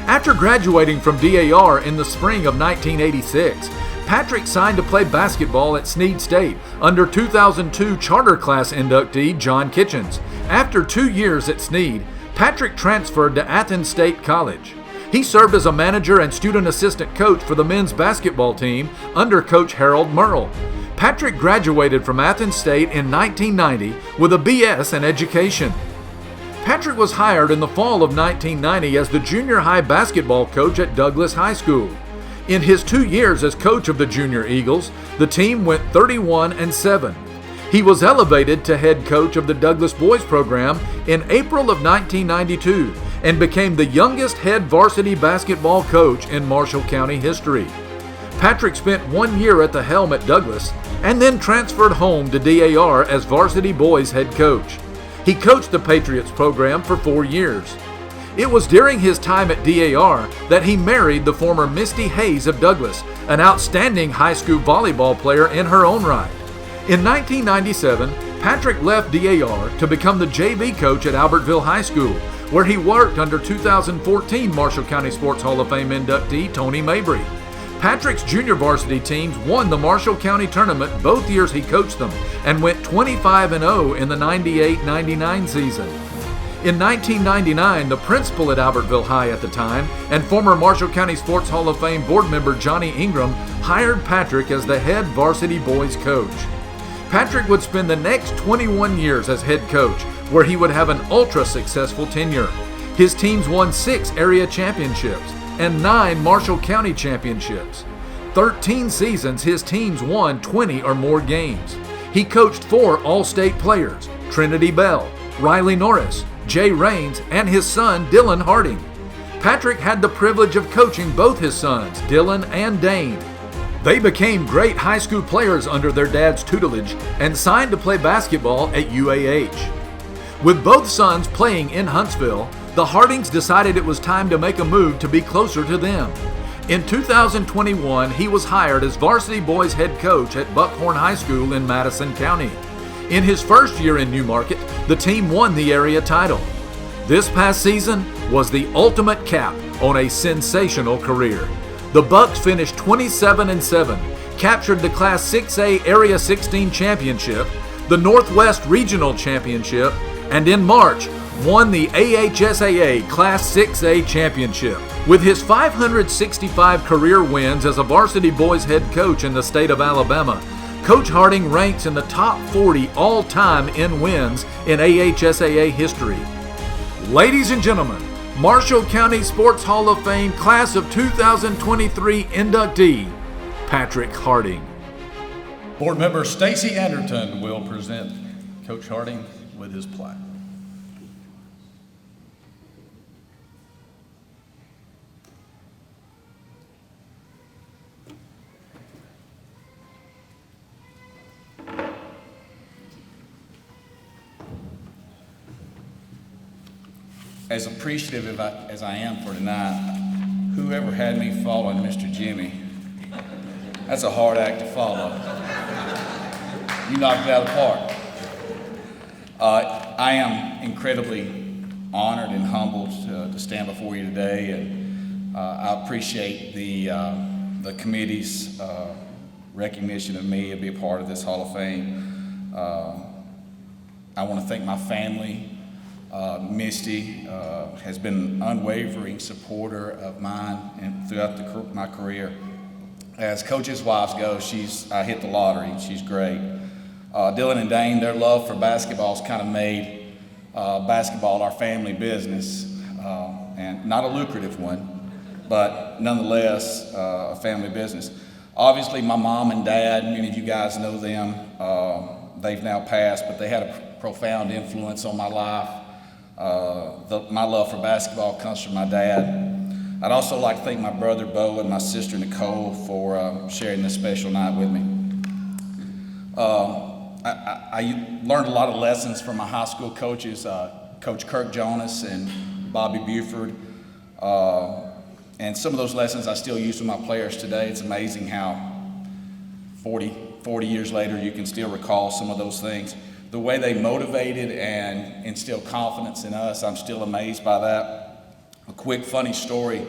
After graduating from DAR in the spring of 1986, Patrick signed to play basketball at Snead State under 2002 charter class inductee John Kitchens. After 2 years at Snead, Patrick transferred to Athens State College. He served as a manager and student assistant coach for the men's basketball team under Coach Harold Merle. Patrick graduated from Athens State in 1990 with a BS in education. Patrick was hired in the fall of 1990 as the junior high basketball coach at Douglas High School. In his 2 years as coach of the Junior Eagles, the team went 31-7. He was elevated to head coach of the Douglas Boys program in April of 1992 and became the youngest head varsity basketball coach in Marshall County history. Patrick spent 1 year at the helm at Douglas and then transferred home to DAR as varsity boys head coach. He coached the Patriots program for 4 years. It was during his time at DAR that he married the former Misty Hayes of Douglas, an outstanding high school volleyball player in her own right. In 1997, Patrick left DAR to become the JV coach at Albertville High School, where he worked under 2014 Marshall County Sports Hall of Fame inductee Tony Mabry. Patrick's junior varsity teams won the Marshall County tournament both years he coached them and went 25-0 in the 98-99 season. In 1999, the principal at Albertville High at the time and former Marshall County Sports Hall of Fame board member Johnny Ingram hired Patrick as the head varsity boys coach. Patrick would spend the next 21 years as head coach, where he would have an ultra-successful tenure. His teams won 6 area championships and 9 Marshall County championships. 13 seasons, his teams won 20 or more games. He coached 4 All-State players, Trinity Bell, Riley Norris, Jay Raines, and his son, Dylan Harding. Patrick had the privilege of coaching both his sons, Dylan and Dane. They became great high school players under their dad's tutelage and signed to play basketball at UAH. With both sons playing in Huntsville, the Hardings decided it was time to make a move to be closer to them. In 2021, he was hired as varsity boys head coach at Buckhorn High School in Madison County. In his first year in Newmarket, the team won the area title. This past season was the ultimate cap on a sensational career. The Bucks finished 27-7, captured the Class 6A Area 16 championship, the Northwest Regional Championship, and in March, won the AHSAA Class 6A Championship. With his 565 career wins as a varsity boys head coach in the state of Alabama, Coach Harding ranks in the top 40 all-time in wins in AHSAA history. Ladies and gentlemen, Marshall County Sports Hall of Fame Class of 2023 inductee, Patrick Harding. Board member Stacy Anderton will present Coach Harding with his plaque. As appreciative as I am for tonight, whoever had me following Mr. Jimmy, that's a hard act to follow. You knocked it out of the park. I am incredibly honored and humbled to stand before you today, and I appreciate the committee's recognition of me to be a part of this Hall of Fame. I want to thank my family. Misty has been an unwavering supporter of mine and throughout my career. As coaches' wives go, I hit the lottery. She's great. Dylan and Dane, their love for basketball has kind of made basketball our family business, and not a lucrative one, but nonetheless a family business. Obviously, my mom and dad, many of you guys know them. They've now passed, but they had a profound influence on my life. My love for basketball comes from my dad. I'd also like to thank my brother Bo and my sister Nicole for sharing this special night with me. I learned a lot of lessons from my high school coaches, Coach Kirk Jonas and Bobby Buford. And some of those lessons I still use with my players today. It's amazing how 40 years later you can still recall some of those things. The way they motivated and instilled confidence in us, I'm still amazed by that. A quick funny story,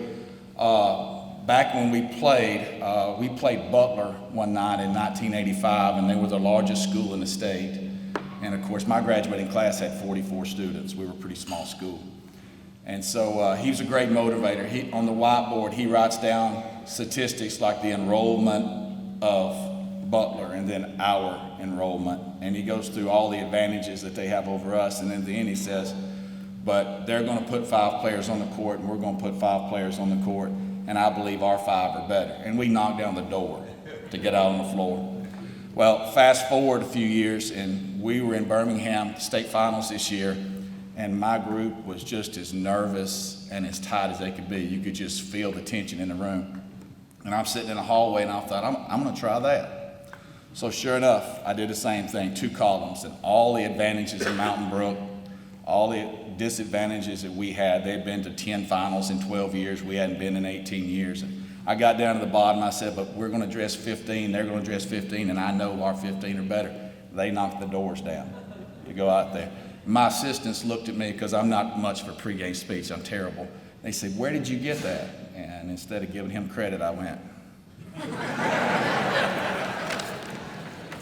back when we played Butler one night in 1985, and they were the largest school in the state. And of course, my graduating class had 44 students. We were a pretty small school. And so he was a great motivator. On the whiteboard, he writes down statistics like the enrollment of Butler and then our enrollment, and he goes through all the advantages that they have over us, and in the end he says, but they're going to put 5 players on the court and we're going to put 5 players on the court, and I believe our 5 are better. And we knocked down the door to get out on the floor. Well, fast forward a few years, and we were in Birmingham state finals this year, and my group was just as nervous and as tight as they could be. You could just feel the tension in the room. And I'm sitting in the hallway, and I thought, I'm going to try that. So sure enough, I did the same thing, 2 columns, and all the advantages of Mountain Brook, all the disadvantages that we had. They'd been to 10 finals in 12 years. We hadn't been in 18 years. And I got down to the bottom. I said, but we're going to dress 15. They're going to dress 15, and I know our 15 are better. They knocked the doors down to go out there. My assistants looked at me because I'm not much for pregame speech. I'm terrible. They said, where did you get that? And instead of giving him credit, I went,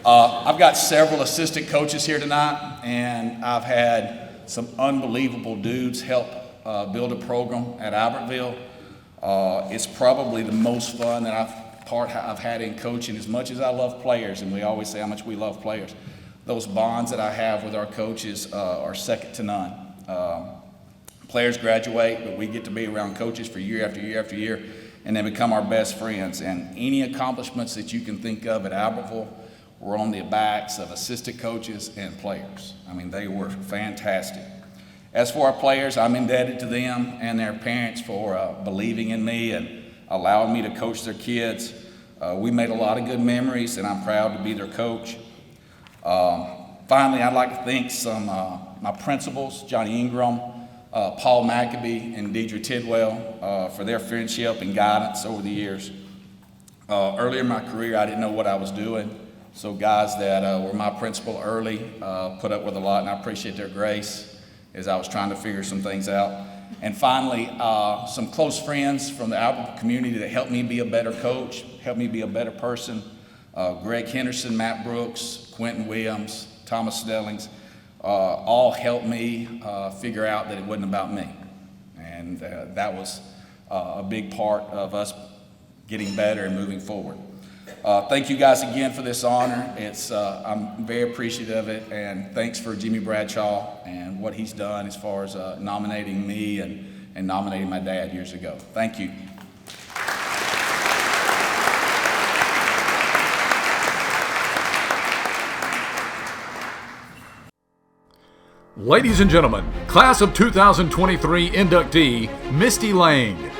I've got several assistant coaches here tonight, and I've had some unbelievable dudes help build a program at Albertville. It's probably the most fun that I've had in coaching. As much as I love players, and we always say how much we love players, those bonds that I have with our coaches are second to none. Players graduate, but we get to be around coaches for year after year after year, and they become our best friends. And any accomplishments that you can think of at Albertville were on the backs of assistant coaches and players. I mean, they were fantastic. As for our players, I'm indebted to them and their parents for believing in me and allowing me to coach their kids. We made a lot of good memories, and I'm proud to be their coach. Finally, I'd like to thank my principals, Johnny Ingram, Paul Maccabee, and Deidre Tidwell for their friendship and guidance over the years. Earlier in my career, I didn't know what I was doing. So guys that were my principal early put up with a lot, and I appreciate their grace as I was trying to figure some things out. And finally, some close friends from the Albertville community that helped me be a better coach, helped me be a better person. Greg Henderson, Matt Brooks, Quentin Williams, Thomas Stellings, all helped me figure out that it wasn't about me. And that was a big part of us getting better and moving forward. Thank you guys again for this honor. I'm very appreciative of it, and thanks for Jimmy Bradshaw and what he's done as far as nominating me and nominating my dad years ago. Thank you. Ladies and gentlemen, class of 2023 inductee, Misty Lang.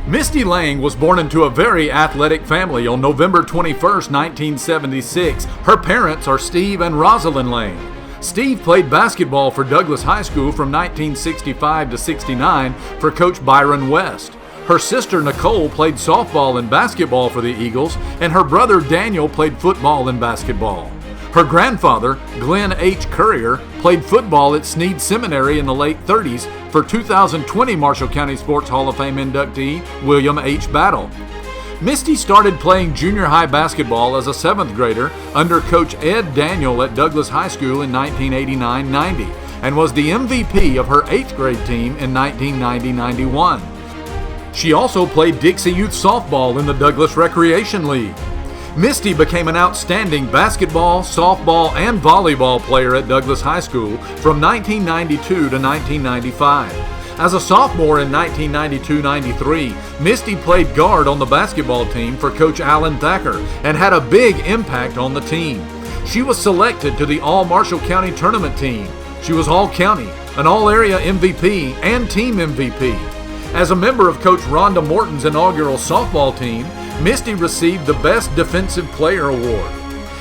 Misty Lang was born into a very athletic family on November 21st, 1976. Her parents are Steve and Rosalind Lang. Steve played basketball for Douglas High School from 1965 to 69 for Coach Byron West. Her sister Nicole played softball and basketball for the Eagles, and her brother Daniel played football and basketball. Her grandfather, Glenn H. Currier, played football at Sneed Seminary in the late 30s for 2020 Marshall County Sports Hall of Fame inductee William H. Battle. Misty started playing junior high basketball as a 7th grader under Coach Ed Daniel at Douglas High School in 1989-90 and was the MVP of her 8th grade team in 1990-91. She also played Dixie Youth Softball in the Douglas Recreation League. Misty became an outstanding basketball, softball, and volleyball player at Douglas High School from 1992 to 1995. As a sophomore in 1992-93, Misty played guard on the basketball team for Coach Alan Thacker and had a big impact on the team. She was selected to the All-Marshall County Tournament team. She was All-County, an All-Area MVP, and Team MVP. As a member of Coach Rhonda Morton's inaugural softball team, Misty received the Best Defensive Player Award.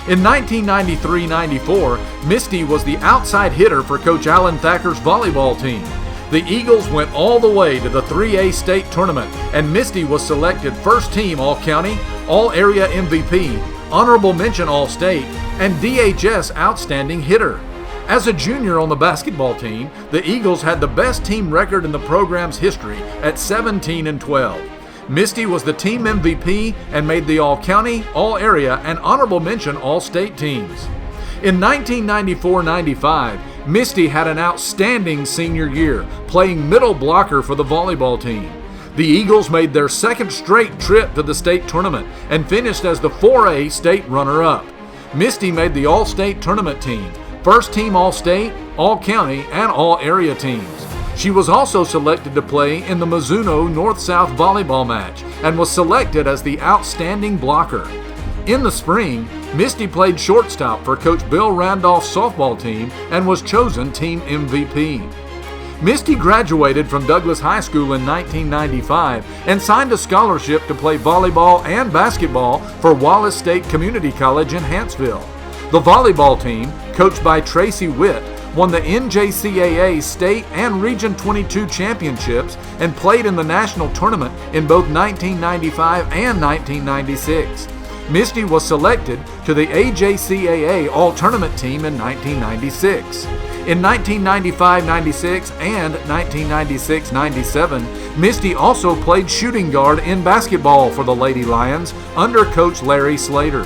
In 1993-94, Misty was the outside hitter for Coach Alan Thacker's volleyball team. The Eagles went all the way to the 3A state tournament, and Misty was selected first team All-County, All-Area MVP, Honorable Mention All-State, and DHS Outstanding Hitter. As a junior on the basketball team, the Eagles had the best team record in the program's history at 17-12. Misty was the team MVP and made the All-County, All-Area, and Honorable Mention All-State teams. In 1994-95, Misty had an outstanding senior year, playing middle blocker for the volleyball team. The Eagles made their second straight trip to the state tournament and finished as the 4A state runner-up. Misty made the All-State tournament team, first team All-State, All-County, and All-Area teams. She was also selected to play in the Mizuno North-South volleyball match and was selected as the outstanding blocker. In the spring, Misty played shortstop for Coach Bill Randolph's softball team and was chosen team MVP. Misty graduated from Douglas High School in 1995 and signed a scholarship to play volleyball and basketball for Wallace State Community College in Hanceville. The volleyball team, coached by Tracy Witt, won the NJCAA State and Region 22 championships and played in the national tournament in both 1995 and 1996. Misty was selected to the AJCAA All-Tournament team in 1996. In 1995-96 and 1996-97, Misty also played shooting guard in basketball for the Lady Lions under Coach Larry Slater.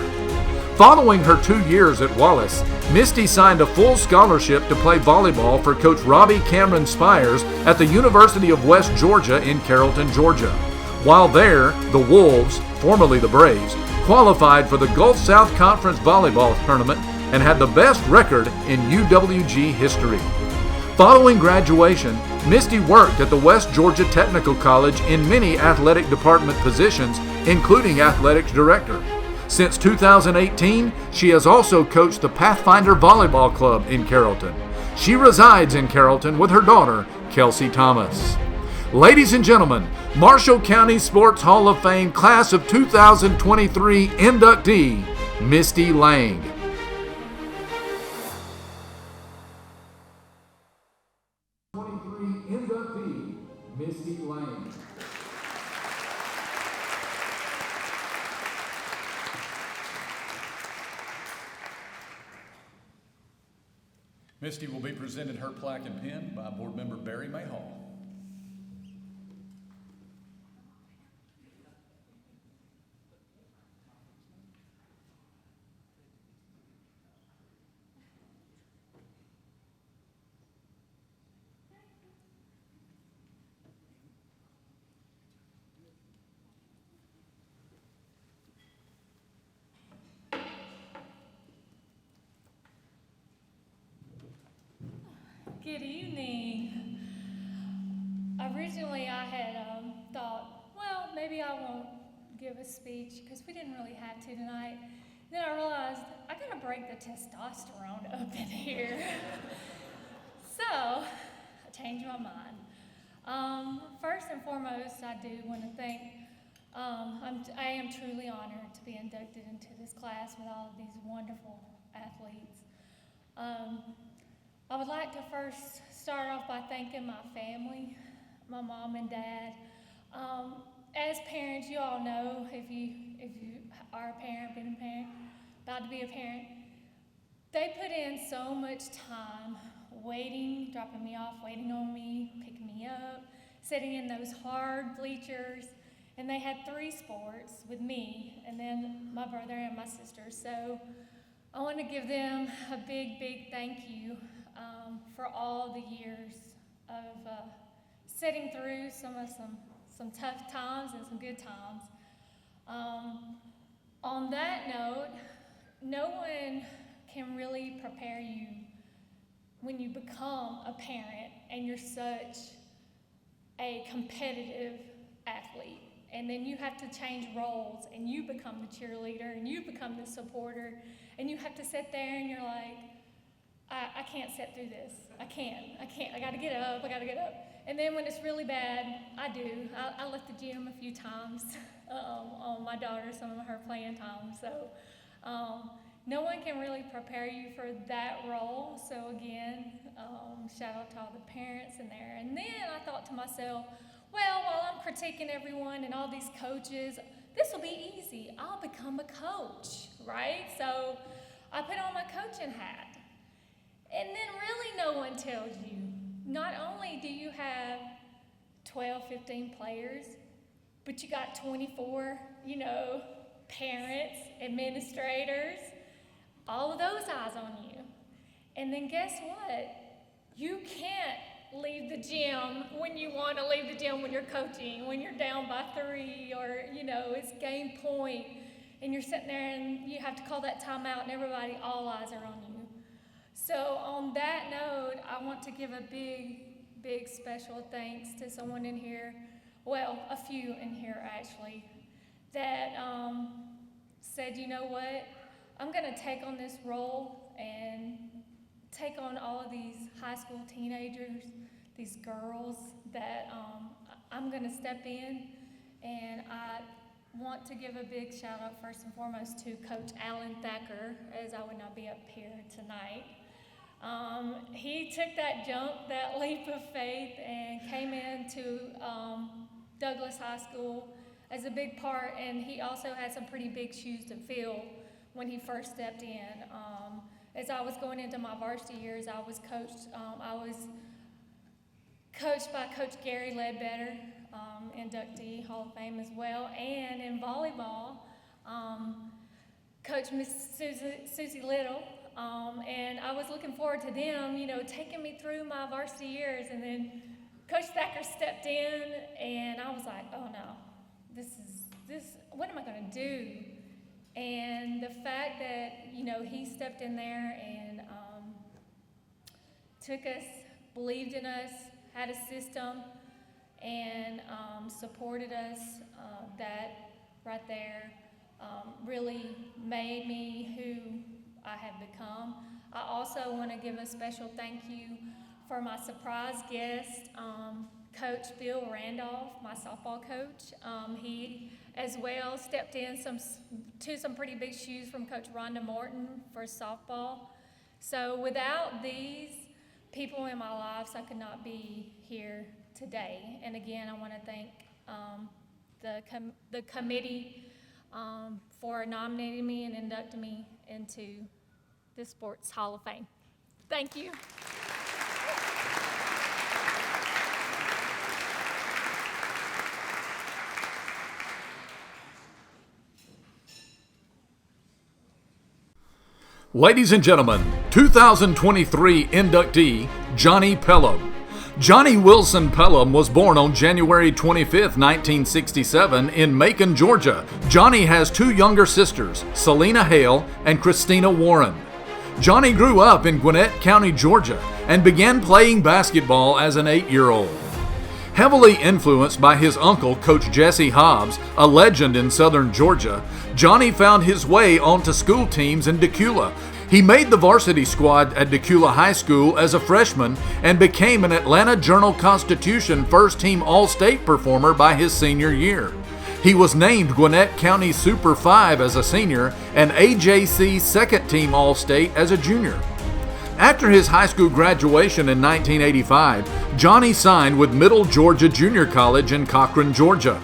Following her 2 years at Wallace, Misty signed a full scholarship to play volleyball for Coach Robbie Cameron Spires at the University of West Georgia in Carrollton, Georgia. While there, the Wolves, formerly the Braves, qualified for the Gulf South Conference volleyball tournament and had the best record in UWG history. Following graduation, Misty worked at the West Georgia Technical College in many athletic department positions, including athletics director. Since 2018, she has also coached the Pathfinder Volleyball Club in Carrollton. She resides in Carrollton with her daughter, Kelsey Thomas. Ladies and gentlemen, Marshall County Sports Hall of Fame Class of 2023 inductee, Misty Lang. Inductee, Misty Lang. Misty will be presented her plaque and pin by Board Member Barry Mayhall. Good evening. Originally, I had thought, well, maybe I won't give a speech because we didn't really have to tonight. Then I realized I gotta break the testosterone up in here. So I changed my mind. First and foremost, I do want to thank. I am truly honored to be inducted into this class with all of these wonderful athletes. I would like to first start off by thanking my family, my mom and dad. As parents, you all know, if you are a parent, been a parent, about to be a parent, they put in so much time waiting, dropping me off, waiting on me, picking me up, sitting in those hard bleachers. And they had 3 sports with me, and then my brother and my sister. So I want to give them a big, big thank you for all the years of sitting through some tough times and some good times. On that note, no one can really prepare you when you become a parent and you're such a competitive athlete. And then you have to change roles and you become the cheerleader and you become the supporter and you have to sit there and you're like, I can't sit through this. I can't. I gotta get up. And then when it's really bad, I do. I left the gym a few times on my daughter, some of her playing time. So no one can really prepare you for that role. So again, shout out to all the parents in there. And then I thought to myself, well, while I'm critiquing everyone and all these coaches, this will be easy. I'll become a coach, right? So I put on my coaching hat. And then really no one tells you, not only do you have 12, 15 players, but you got 24, parents, administrators, all of those eyes on you. And then guess what? You can't leave the gym when you want to leave the gym when you're coaching, when you're down by 3 or, it's game point and you're sitting there and you have to call that timeout and everybody, all eyes are on you. So on that note, I want to give a big, big special thanks to someone in here, well, a few in here actually, that said, you know what, I'm gonna take on this role and take on all of these high school teenagers, these girls that I'm gonna step in, and I want to give a big shout out first and foremost to Coach Alan Thacker, as I would not be up here tonight. He took that jump, that leap of faith, and came into Douglas High School as a big part, and he also had some pretty big shoes to fill when he first stepped in. as I was going into my varsity years, I was coached by Coach Gary Ledbetter, inductee, Hall of Fame as well, and in volleyball, Coach Miss Susie Little, and I was looking forward to them, taking me through my varsity years, and then Coach Thacker stepped in, and I was like, oh no, what am I going to do? And the fact that, he stepped in there and took us, believed in us, had a system, and supported us, that right there really made me who I have become. I also want to give a special thank you for my surprise guest, Coach Bill Randolph, my softball coach. He as well stepped in to some pretty big shoes from Coach Rhonda Morton for softball. So without these people in my lives, I could not be here today. And again, I want to thank the committee for nominating me and inducting me into the Sports Hall of Fame. Thank you. Ladies and gentlemen, 2023 inductee, Johnny Pelham. Johnny Wilson Pelham was born on January 25, 1967 in Macon, Georgia. Johnny has two younger sisters, Selena Hale and Christina Warren. Johnny grew up in Gwinnett County, Georgia, and began playing basketball as an 8-year-old. Heavily influenced by his uncle, Coach Jesse Hobbs, a legend in southern Georgia, Johnny found his way onto school teams in Decula. He made the varsity squad at Decula High School as a freshman and became an Atlanta Journal-Constitution first-team All-State performer by his senior year. He was named Gwinnett County Super 5 as a senior and AJC second-team All-State as a junior. After his high school graduation in 1985, Johnny signed with Middle Georgia Junior College in Cochran, Georgia.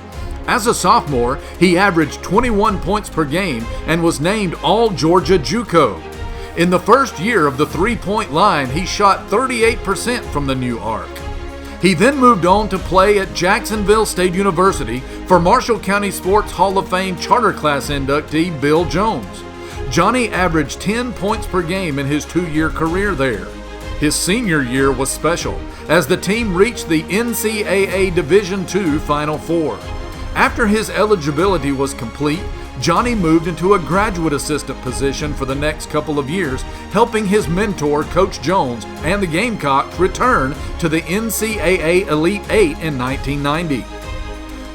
As a sophomore, he averaged 21 points per game and was named All-Georgia JUCO. In the first year of the three-point line, he shot 38% from the new arc. He then moved on to play at Jacksonville State University for Marshall County Sports Hall of Fame Charter Class inductee Bill Jones. Johnny averaged 10 points per game in his 2-year career there. His senior year was special, as the team reached the NCAA Division II Final Four. After his eligibility was complete, Johnny moved into a graduate assistant position for the next couple of years, helping his mentor, Coach Jones, and the Gamecocks return to the NCAA Elite Eight in 1990.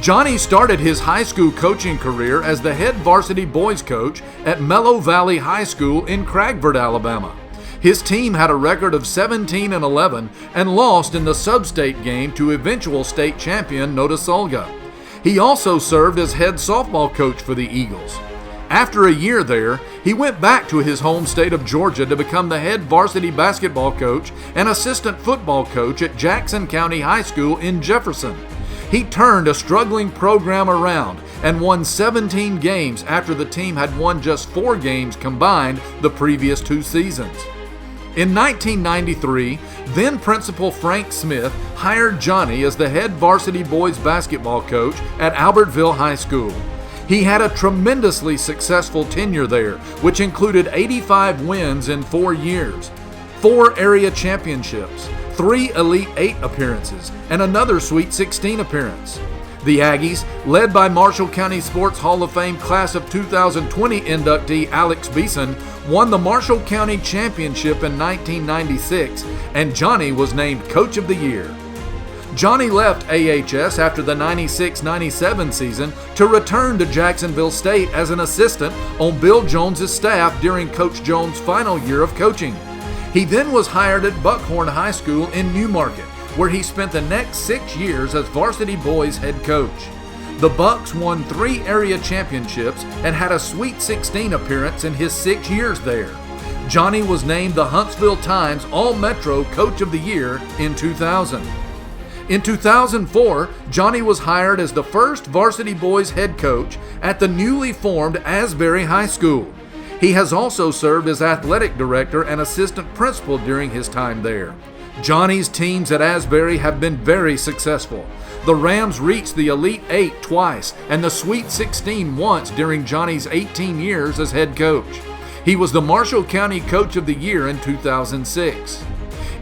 Johnny started his high school coaching career as the head varsity boys coach at Mellow Valley High School in Cragford, Alabama. His team had a record of 17-11 and lost in the sub-state game to eventual state champion Notasulga. He also served as head softball coach for the Eagles. After a year there, he went back to his home state of Georgia to become the head varsity basketball coach and assistant football coach at Jackson County High School in Jefferson. He turned a struggling program around and won 17 games after the team had won just 4 games combined the previous 2 seasons. In 1993, then Principal Frank Smith hired Johnny as the head varsity boys basketball coach at Albertville High School. He had a tremendously successful tenure there, which included 85 wins in 4 years, 4 area championships, 3 Elite 8 appearances, and another Sweet 16 appearance. The Aggies, led by Marshall County Sports Hall of Fame Class of 2020 inductee Alex Beeson, won the Marshall County Championship in 1996, and Johnny was named Coach of the Year. Johnny left AHS after the 96-97 season to return to Jacksonville State as an assistant on Bill Jones' staff during Coach Jones' final year of coaching. He then was hired at Buckhorn High School in Newmarket, where he spent the next 6 years as varsity boys head coach. The Bucks won 3 area championships and had a Sweet 16 appearance in his 6 years there. Johnny was named the Huntsville Times All-Metro Coach of the Year in 2000. In 2004, Johnny was hired as the first varsity boys head coach at the newly formed Asbury High School. He has also served as athletic director and assistant principal during his time there. Johnny's teams at Asbury have been very successful. The Rams reached the Elite Eight twice and the Sweet 16 once during Johnny's 18 years as head coach. He was the Marshall County Coach of the Year in 2006.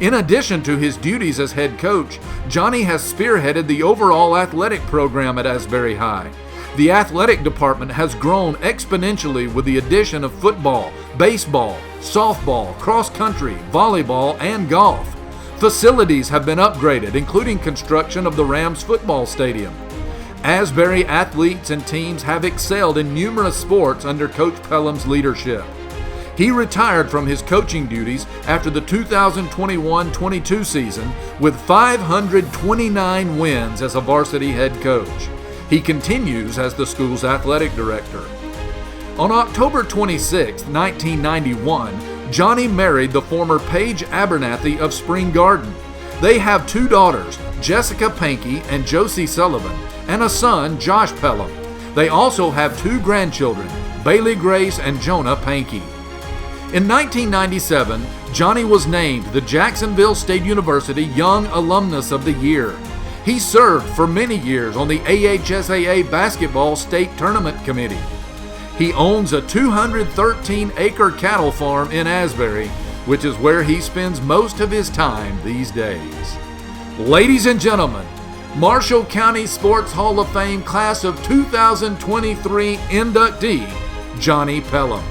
In addition to his duties as head coach, Johnny has spearheaded the overall athletic program at Asbury High. The athletic department has grown exponentially with the addition of football, baseball, softball, cross country, volleyball, and golf. Facilities have been upgraded, including construction of the Rams football stadium. Asbury athletes and teams have excelled in numerous sports under Coach Pelham's leadership. He retired from his coaching duties after the 2021-22 season with 529 wins as a varsity head coach. He continues as the school's athletic director. On October 26, 1991, Johnny married the former Paige Abernathy of Spring Garden. They have two daughters, Jessica Pankey and Josie Sullivan, and a son, Josh Pelham. They also have two grandchildren, Bailey Grace and Jonah Pankey. In 1997, Johnny was named the Jacksonville State University Young Alumnus of the Year. He served for many years on the AHSAA Basketball State Tournament Committee. He owns a 213-acre cattle farm in Asbury, which is where he spends most of his time these days. Ladies and gentlemen, Marshall County Sports Hall of Fame Class of 2023 inductee, Johnny Pelham.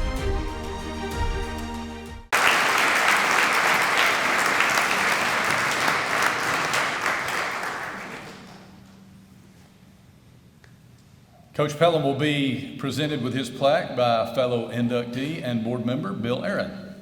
Coach Pelham will be presented with his plaque by fellow inductee and board member Bill Aaron.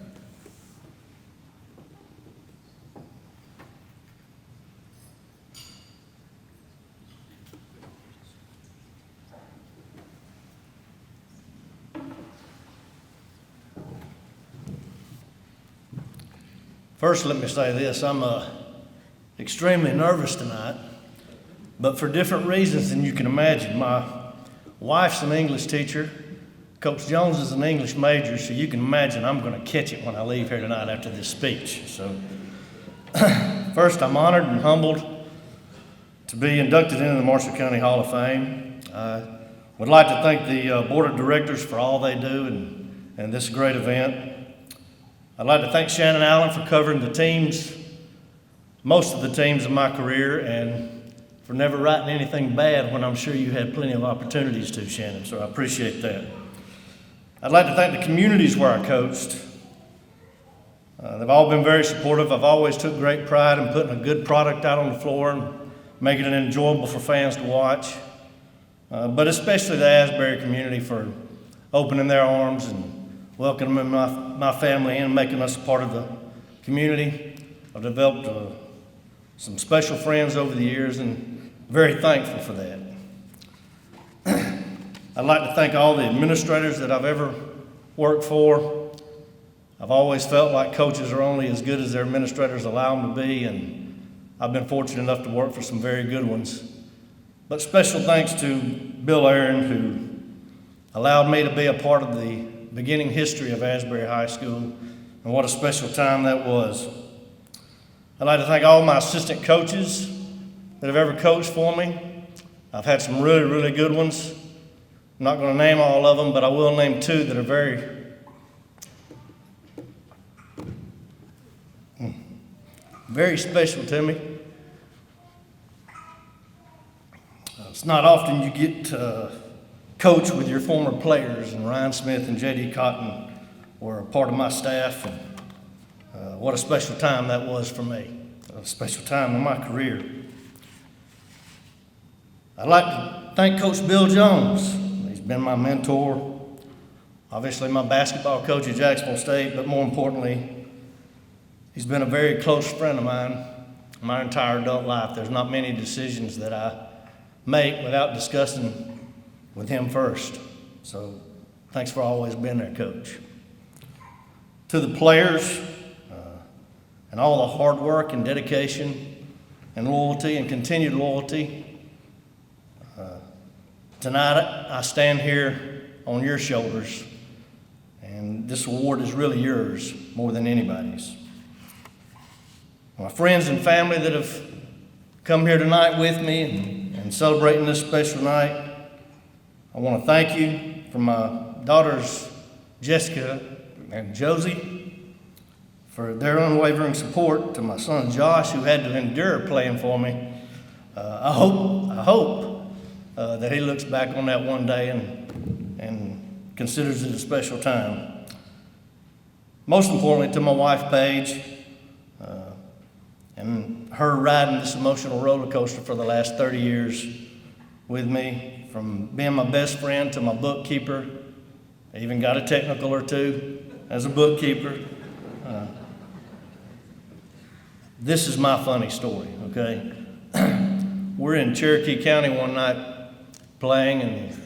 First, let me say this. I'm extremely nervous tonight, but for different reasons than you can imagine. My wife's an English teacher. Coach Jones is an English major, so you can imagine I'm going to catch it when I leave here tonight after this speech. So, first, I'm honored and humbled to be inducted into the Marshall County Hall of Fame. I would like to thank the board of directors for all they do and this great event. I'd like to thank Shannon Allen for covering the teams, most of the teams in my career, and for never writing anything bad when I'm sure you had plenty of opportunities to, Shannon, so I appreciate that. I'd like to thank the communities where I coached. They've all been very supportive. I've always took great pride in putting a good product out on the floor and making it enjoyable for fans to watch, but especially the Asbury community for opening their arms and welcoming my family in and making us a part of the community. I've developed some special friends over the years and very thankful for that. I'd like to thank all the administrators that I've ever worked for. I've always felt like coaches are only as good as their administrators allow them to be, and I've been fortunate enough to work for some very good ones. But special thanks to Bill Aaron, who allowed me to be a part of the beginning history of Asbury High School, and what a special time that was. I'd like to thank all my assistant coaches that have ever coached for me. I've had some really, really good ones. I'm not going to name all of them, but I will name two that are very special to me. It's not often you get to coach with your former players, and Ryan Smith and J.D. Cotton were a part of my staff, and what a special time that was for me, a special time in my career. I'd like to thank Coach Bill Jones. He's been my mentor, obviously my basketball coach at Jacksonville State, but more importantly, he's been a very close friend of mine my entire adult life. There's not many decisions that I make without discussing with him first. So thanks for always being there, Coach. To the players, and all the hard work and dedication and loyalty and continued loyalty. Tonight I stand here on your shoulders, And this award is really yours more than anybody's. My friends and family that have come here tonight with me and celebrating this special night, I want to thank you for my daughters, Jessica and Josie, for their unwavering support, to my son Josh, who had to endure playing for me. I hope that he looks back on that one day and considers it a special time. Most importantly, to my wife, Paige, and her riding this emotional roller coaster for the last 30 years with me, from being my best friend to my bookkeeper. I even got a technical or two as a bookkeeper. This is my funny story, okay? We're in Cherokee County one night playing, and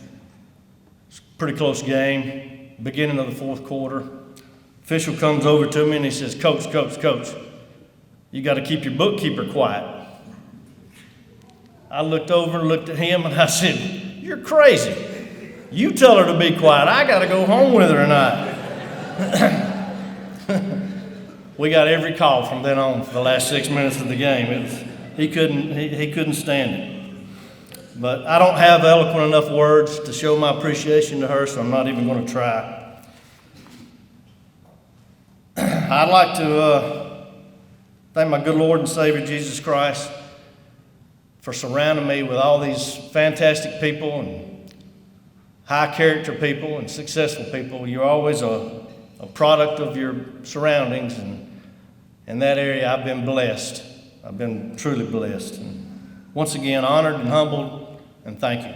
it's a pretty close game, beginning of the fourth quarter. Official comes over to me and he says, Coach, you got to keep your bookkeeper quiet. I looked over and looked at him and I said, you're crazy. You tell her to be quiet. I got to go home with her tonight. We got every call from then on for the last 6 minutes of the game. He couldn't stand it. But I don't have eloquent enough words to show my appreciation to her, so I'm not even going to try. I'd like to thank my good Lord and Savior, Jesus Christ, for surrounding me with all these fantastic people and high character people and successful people. You're always a product of your surroundings, and in that area I've been blessed. I've been truly blessed. And once again, honored and humbled, and thank you.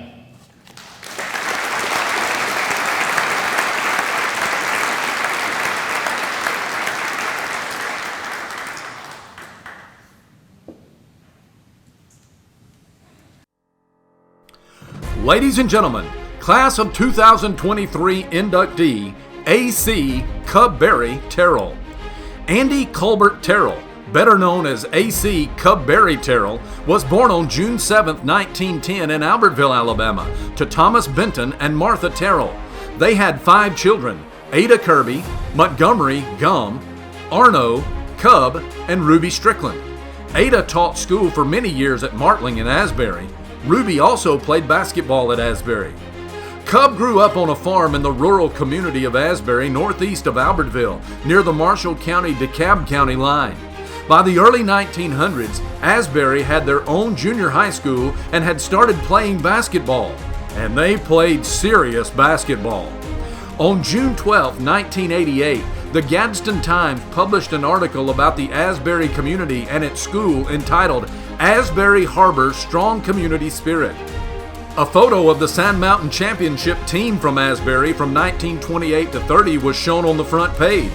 Ladies and gentlemen, class of 2023 inductee, A.C. Cubberry Terrell. Andy Colbert Terrell, better known as A.C. Cubberry Terrell, was born on June 7, 1910 in Albertville, Alabama, to Thomas Benton and Martha Terrell. They had 5 children, Ada Kirby, Montgomery Gum, Arno, Cub, and Ruby Strickland. Ada taught school for many years at Martling in Asbury. Ruby also played basketball at Asbury. Cub grew up on a farm in the rural community of Asbury, northeast of Albertville, near the Marshall County-DeKalb County line. By the early 1900s, Asbury had their own junior high school and had started playing basketball. And they played serious basketball. On June 12, 1988, the Gadsden Times published an article about the Asbury community and its school entitled Asbury Harbors Strong Community Spirit. A photo of the Sand Mountain Championship team from Asbury from 1928 to 30 was shown on the front page.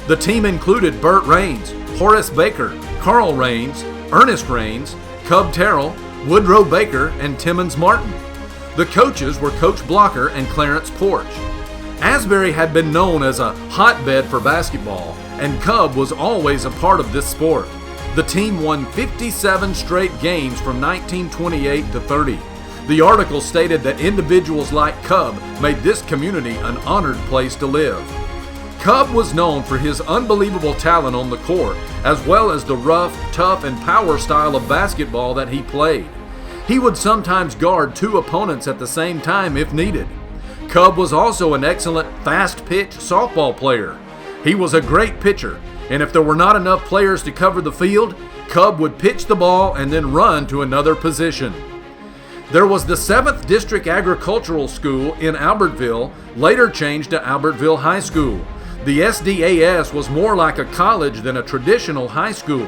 The team included Burt Raines, Horace Baker, Carl Raines, Ernest Raines, Cub Terrell, Woodrow Baker, and Timmons Martin. The coaches were Coach Blocker and Clarence Porch. Asbury had been known as a hotbed for basketball, and Cub was always a part of this sport. The team won 57 straight games from 1928 to 30. The article stated that individuals like Cub made this community an honored place to live. Cub was known for his unbelievable talent on the court, as well as the rough, tough, and power style of basketball that he played. He would sometimes guard 2 opponents at the same time if needed. Cub was also an excellent fast-pitch softball player. He was a great pitcher, and if there were not enough players to cover the field, Cub would pitch the ball and then run to another position. There was the 7th District Agricultural School in Albertville, later changed to Albertville High School. The SDAS was more like a college than a traditional high school.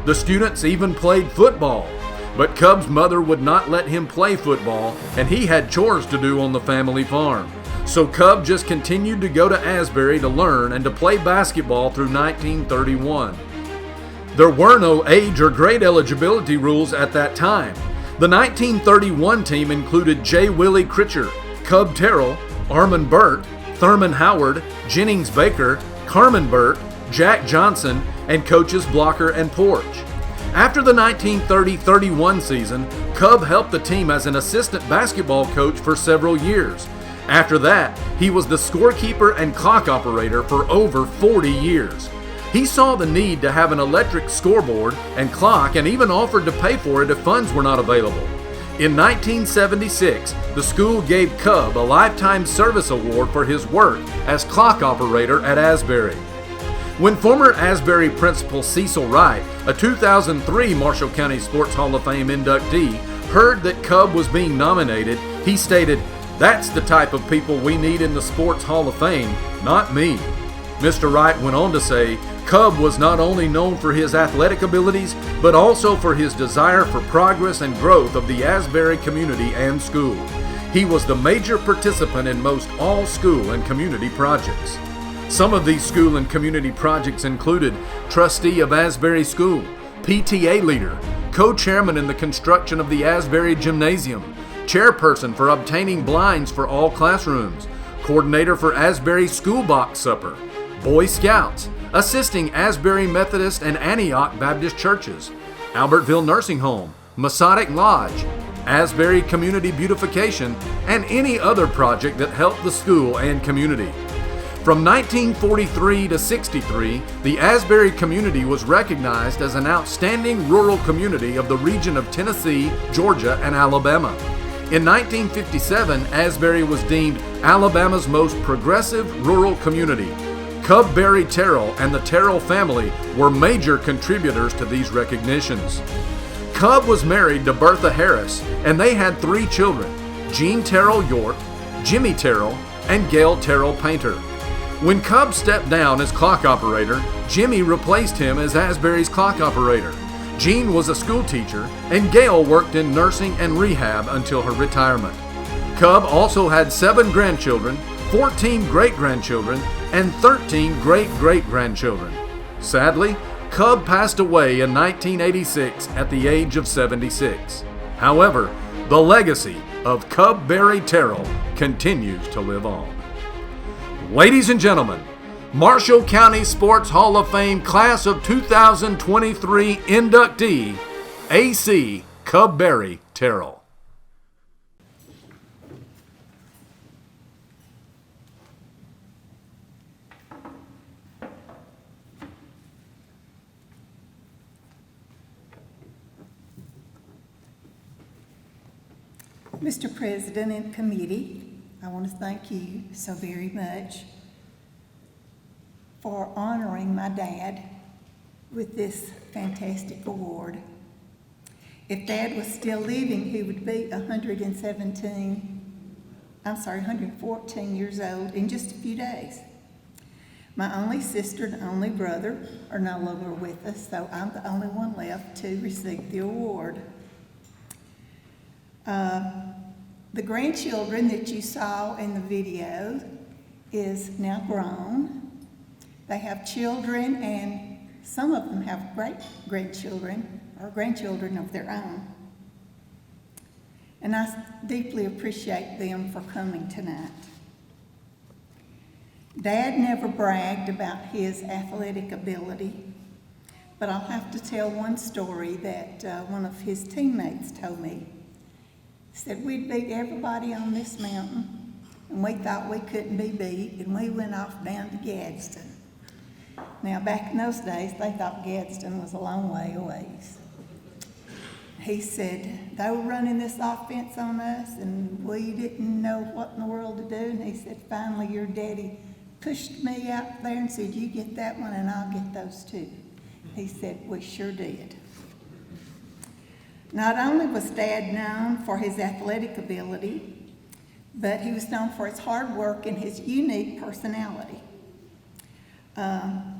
The students even played football. But Cub's mother would not let him play football, and he had chores to do on the family farm. So Cub just continued to go to Asbury to learn and to play basketball through 1931. There were no age or grade eligibility rules at that time. The 1931 team included J. Willie Critcher, Cub Terrell, Armand Burt, Thurman Howard, Jennings Baker, Carmen Burt, Jack Johnson, and coaches Blocker and Porch. After the 1930-31 season, Cub helped the team as an assistant basketball coach for several years. After that, he was the scorekeeper and clock operator for over 40 years. He saw the need to have an electric scoreboard and clock and even offered to pay for it if funds were not available. In 1976, the school gave Cub a Lifetime Service Award for his work as clock operator at Asbury. When former Asbury principal Cecil Wright, a 2003 Marshall County Sports Hall of Fame inductee, heard that Cub was being nominated, he stated, "That's the type of people we need in the Sports Hall of Fame, not me." Mr. Wright went on to say, Cub was not only known for his athletic abilities, but also for his desire for progress and growth of the Asbury community and school. He was the major participant in most all school and community projects. Some of these school and community projects included trustee of Asbury School, PTA leader, co-chairman in the construction of the Asbury Gymnasium, chairperson for obtaining blinds for all classrooms, coordinator for Asbury School Box Supper, Boy Scouts, assisting Asbury Methodist and Antioch Baptist churches, Albertville Nursing Home, Masonic Lodge, Asbury Community Beautification, and any other project that helped the school and community. From 1943 to 63, the Asbury community was recognized as an outstanding rural community of the region of Tennessee, Georgia, and Alabama. In 1957, Asbury was deemed Alabama's most progressive rural community. Cub Barry Terrell and the Terrell family were major contributors to these recognitions. Cub was married to Bertha Harris, and they had 3 children, Jean Terrell York, Jimmy Terrell, and Gail Terrell Painter. When Cub stepped down as clock operator, Jimmy replaced him as Asbury's clock operator. Jean was a school teacher, and Gail worked in nursing and rehab until her retirement. Cub also had 7 grandchildren, 14 great-grandchildren, and 13 great-great-grandchildren. Sadly, Cub passed away in 1986 at the age of 76. However, the legacy of Cub Barry Terrell continues to live on. Ladies and gentlemen, Marshall County Sports Hall of Fame Class of 2023 inductee, A.C. Cub Barry Terrell. Mr. President and committee, I want to thank you so very much for honoring my dad with this fantastic award. If Dad was still living, he would be 114 years old in just a few days. My only sister and only brother are no longer with us, so I'm the only one left to receive the award. The grandchildren that you saw in the video is now grown. They have children, and some of them have great-grandchildren or grandchildren of their own. And I deeply appreciate them for coming tonight. Dad never bragged about his athletic ability, but I'll have to tell one story that one of his teammates told me. He said, we'd beat everybody on this mountain, and we thought we couldn't be beat, and we went off down to Gadsden. Now, back in those days, they thought Gadsden was a long way away. He said, they were running this offense on us, and we didn't know what in the world to do, and he said, finally, your daddy pushed me out there and said, you get that one, and I'll get those two. He said, we sure did. Not only was Dad known for his athletic ability, but he was known for his hard work and his unique personality.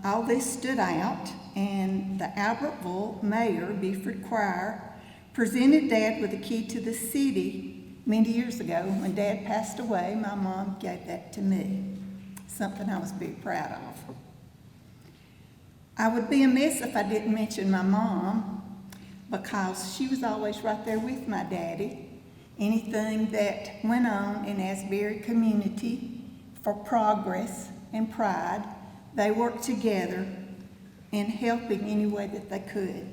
All this stood out, and the Albertville mayor, Buford Choir, presented Dad with the key to the city many years ago. When Dad passed away, my mom gave that to me, something I was very proud of. I would be amiss if I didn't mention my mom, because she was always right there with my daddy. Anything that went on in Asbury community for progress and pride, they worked together in helping any way that they could.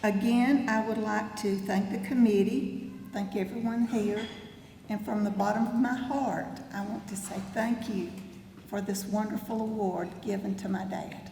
Again, I would like to thank the committee, thank everyone here, And from the bottom of my heart, I want to say thank you for this wonderful award given to my dad.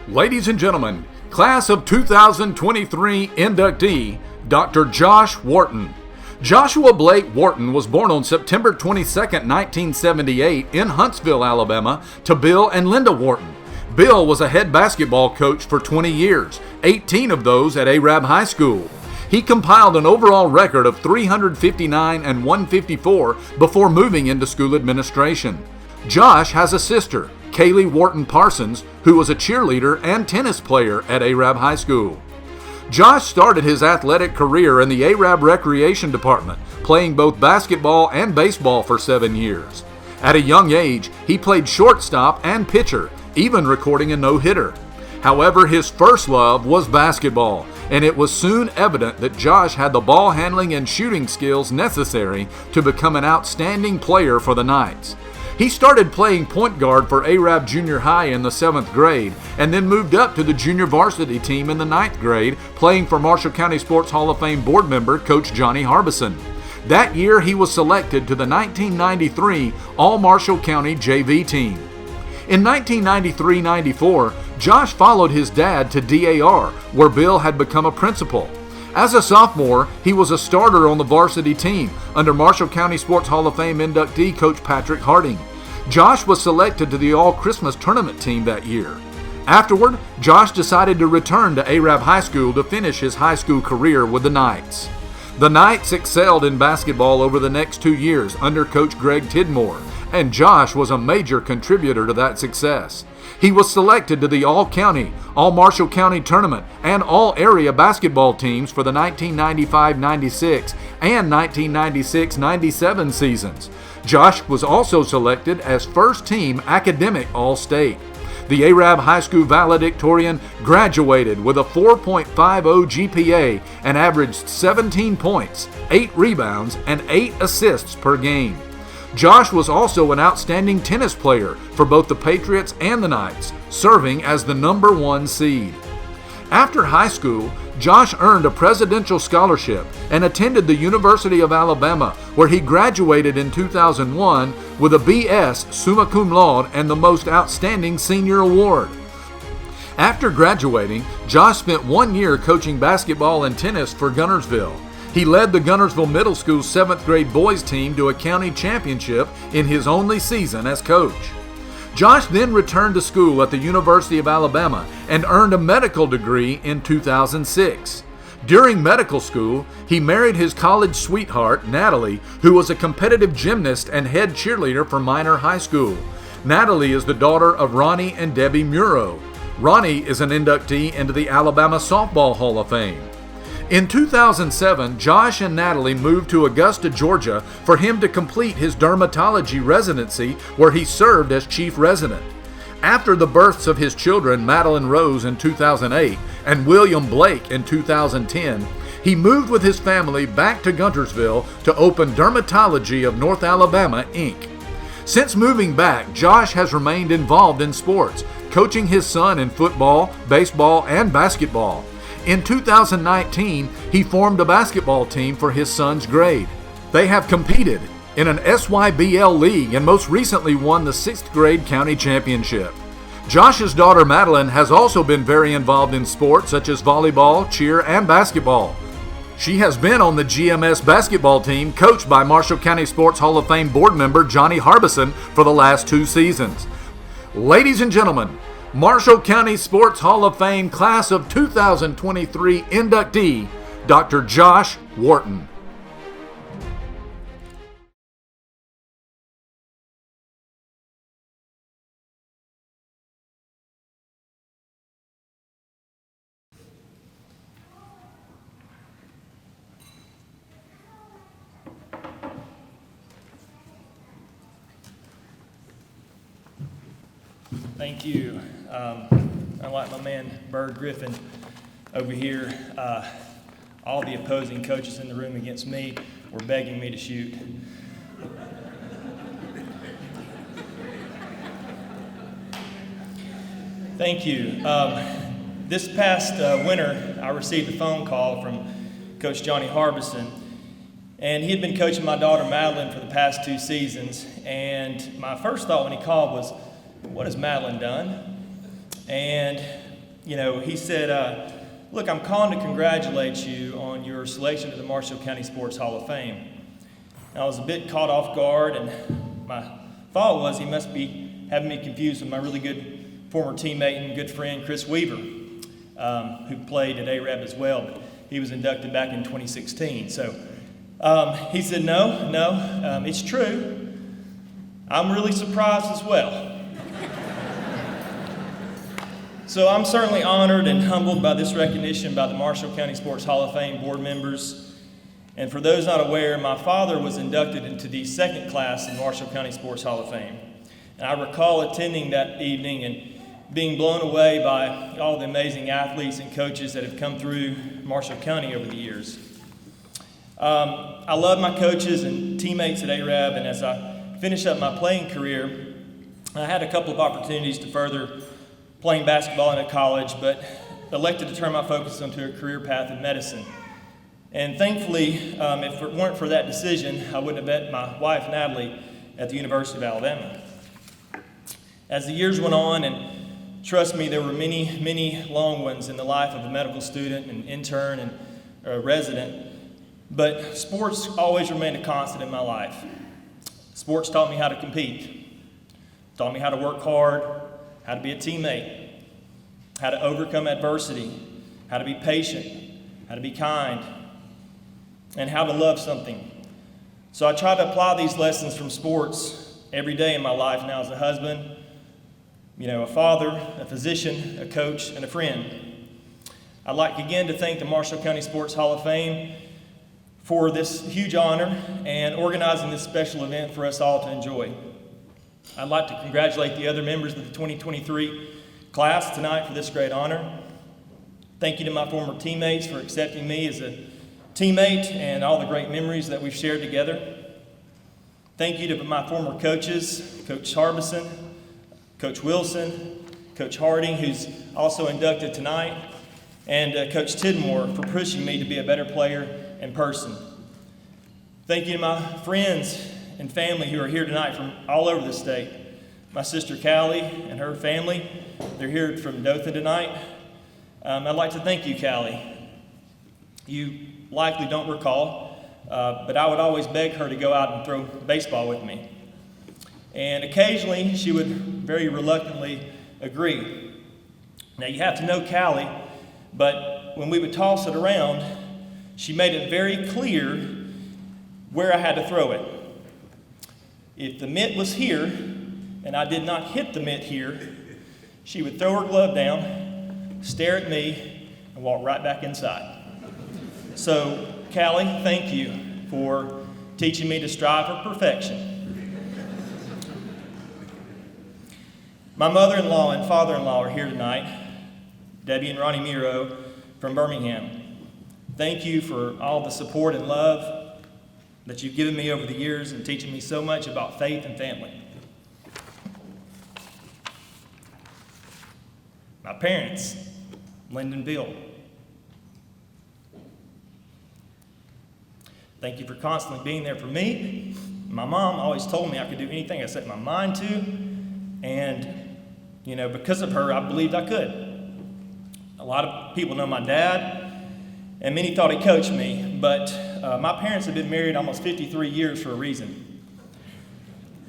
Ladies and gentlemen, class of 2023 inductee, Dr. Josh Wharton. Joshua Blake Wharton was born on September 22, 1978 in Huntsville, Alabama, to Bill and Linda Wharton. Bill was a head basketball coach for 20 years, 18 of those at Arab High School. He compiled an overall record of 359 and 154 before moving into school administration. Josh has a sister, Kaylee Wharton Parsons, who was a cheerleader and tennis player at Arab High School. Josh started his athletic career in the Arab Recreation Department, playing both basketball and baseball for 7 years. At a young age, he played shortstop and pitcher, even recording a no-hitter. However, his first love was basketball, and it was soon evident that Josh had the ball handling and shooting skills necessary to become an outstanding player for the Knights. He started playing point guard for Arab Junior High in the 7th grade and then moved up to the junior varsity team in the 9th grade, playing for Marshall County Sports Hall of Fame board member Coach Johnny Harbison. That year, he was selected to the 1993 All-Marshall County JV team. In 1993-94, Josh followed his dad to DAR, where Bill had become a principal. As a sophomore, he was a starter on the varsity team under Marshall County Sports Hall of Fame inductee Coach Patrick Harding. Josh was selected to the All-Christmas Tournament team that year. Afterward, Josh decided to return to Arab High School to finish his high school career with the Knights. The Knights excelled in basketball over the next 2 years under Coach Greg Tidmore, and Josh was a major contributor to that success. He was selected to the All-County, All-Marshall County Tournament, and All-Area basketball teams for the 1995-96 and 1996-97 seasons. Josh was also selected as first-team Academic All-State. The Arab High School valedictorian graduated with a 4.50 GPA and averaged 17 points, 8 rebounds, and 8 assists per game. Josh was also an outstanding tennis player for both the Patriots and the Knights, serving as the number 1 seed. After high school, Josh earned a presidential scholarship and attended the University of Alabama, where he graduated in 2001 with a BS summa cum laude and the Most Outstanding Senior Award. After graduating, Josh spent 1 year coaching basketball and tennis for Guntersville. He led the Guntersville Middle School 7th grade boys team to a county championship in his only season as coach. Josh then returned to school at the University of Alabama and earned a medical degree in 2006. During medical school, he married his college sweetheart, Natalie, who was a competitive gymnast and head cheerleader for Minor High School. Natalie is the daughter of Ronnie and Debbie Muro. Ronnie is an inductee into the Alabama Softball Hall of Fame. In 2007, Josh and Natalie moved to Augusta, Georgia for him to complete his dermatology residency, where he served as chief resident. After the births of his children, Madeline Rose in 2008 and William Blake in 2010, he moved with his family back to Guntersville to open Dermatology of North Alabama, Inc. Since moving back, Josh has remained involved in sports, coaching his son in football, baseball, and basketball. In 2019, he formed a basketball team for his son's grade. They have competed in an SYBL league and most recently won the 6th grade county championship. Josh's daughter Madeline has also been very involved in sports such as volleyball, cheer, and basketball. She has been on the GMS basketball team coached by Marshall County Sports Hall of Fame board member Johnny Harbison for the last 2 seasons. Ladies and gentlemen, Marshall County Sports Hall of Fame Class of 2023 inductee, Dr. Josh Wharton. Thank you. Unlike my man Bird Griffin over here, all the opposing coaches in the room against me were begging me to shoot. Thank you. This past winter, I received a phone call from Coach Johnny Harbison, and he had been coaching my daughter Madeline for the past 2 seasons. And my first thought when he called was, "What has Madeline done?" And he said, "Look, I'm calling to congratulate you on your selection to the Marshall County Sports Hall of Fame." I was a bit caught off guard, and my thought was he must be having me confused with my really good former teammate and good friend Chris Weaver, who played at ARAB as well, but he was inducted back in 2016. So he said, no, it's true. I'm really surprised as well. So I'm certainly honored and humbled by this recognition by the Marshall County Sports Hall of Fame board members. And for those not aware, my father was inducted into the second class in Marshall County Sports Hall of Fame. And I recall attending that evening and being blown away by all the amazing athletes and coaches that have come through Marshall County over the years. I love my coaches and teammates at ARAB, and as I finished up my playing career, I had a couple of opportunities to further playing basketball in a college, but elected to turn my focus onto a career path in medicine. And thankfully, if it weren't for that decision, I wouldn't have met my wife, Natalie, at the University of Alabama. As the years went on, and trust me, there were many, many long ones in the life of a medical student, an intern, and a resident, but sports always remained a constant in my life. Sports taught me how to compete, taught me how to work hard, how to be a teammate, how to overcome adversity, how to be patient, how to be kind, and how to love something. So I try to apply these lessons from sports every day in my life now as a husband, a father, a physician, a coach, and a friend. I'd like again to thank the Marshall County Sports Hall of Fame for this huge honor and organizing this special event for us all to enjoy. I'd like to congratulate the other members of the 2023 class tonight for this great honor. Thank you to my former teammates for accepting me as a teammate and all the great memories that we've shared together. Thank you to my former coaches, Coach Harbison, Coach Wilson, Coach Harding, who's also inducted tonight, and Coach Tidmore for pushing me to be a better player and person. Thank you to my friends and family who are here tonight from all over the state. My sister Callie and her family, they're here from Dothan tonight. I'd like to thank you, Callie. You likely don't recall, but I would always beg her to go out and throw baseball with me. And occasionally, she would very reluctantly agree. Now, you have to know Callie, but when we would toss it around, she made it very clear where I had to throw it. If the mitt was here, and I did not hit the mitt here, she would throw her glove down, stare at me, and walk right back inside. So, Callie, thank you for teaching me to strive for perfection. My mother-in-law and father-in-law are here tonight, Debbie and Ronnie Miro from Birmingham. Thank you for all the support and love that you've given me over the years and teaching me so much about faith and family. My parents, Lyndon and Bill. Thank you for constantly being there for me. My mom always told me I could do anything I set my mind to, and because of her, I believed I could. A lot of people know my dad, and many thought he coached me, but my parents have been married almost 53 years for a reason.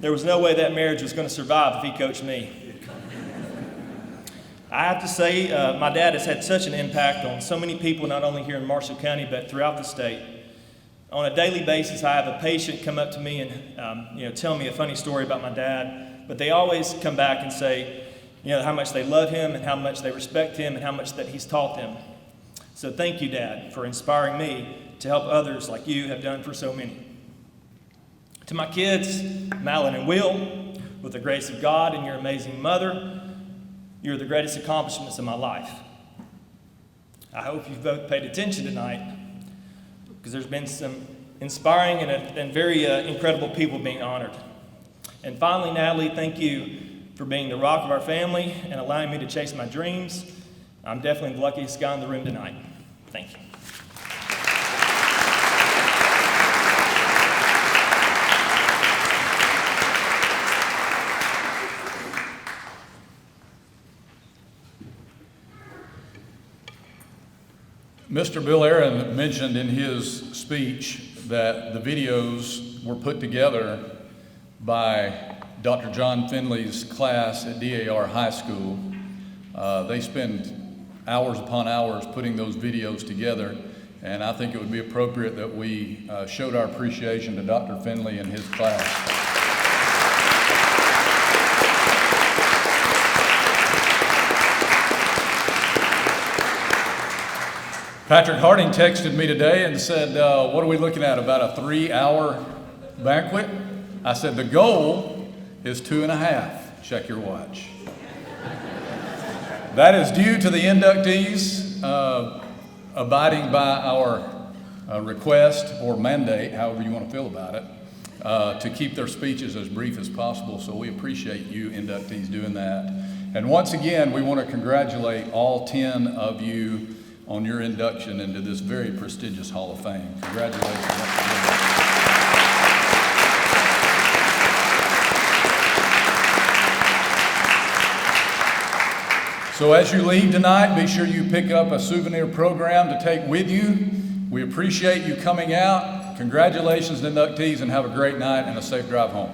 There was no way that marriage was going to survive if he coached me. I have to say, my dad has had such an impact on so many people, not only here in Marshall County, but throughout the state. On a daily basis, I have a patient come up to me and tell me a funny story about my dad, but they always come back and say, how much they love him and how much they respect him and how much that he's taught them. So thank you, Dad, for inspiring me to help others like you have done for so many. To my kids, Malin and Will, with the grace of God and your amazing mother, You're the greatest accomplishments of my life. I hope you've both paid attention tonight, because there's been some inspiring and very incredible people being honored. And finally, Natalie, thank you for being the rock of our family and allowing me to chase my dreams. I'm definitely the luckiest guy in the room tonight. Thank you. Mr. Bill Aaron mentioned in his speech that the videos were put together by Dr. John Finley's class at DAR High School. They spend hours upon hours putting those videos together, and I think it would be appropriate that we showed our appreciation to Dr. Finley and his class. Patrick Harding texted me today and said, what are we looking at, about a 3-hour banquet? I said, the goal is 2.5. Check your watch. That is due to the inductees abiding by our request or mandate, however you want to feel about it, to keep their speeches as brief as possible. So we appreciate you inductees doing that. And once again, we want to congratulate all 10 of you on your induction into this very prestigious Hall of Fame. Congratulations. So as you leave tonight, be sure you pick up a souvenir program to take with you. We appreciate you coming out. Congratulations, inductees, and have a great night and a safe drive home.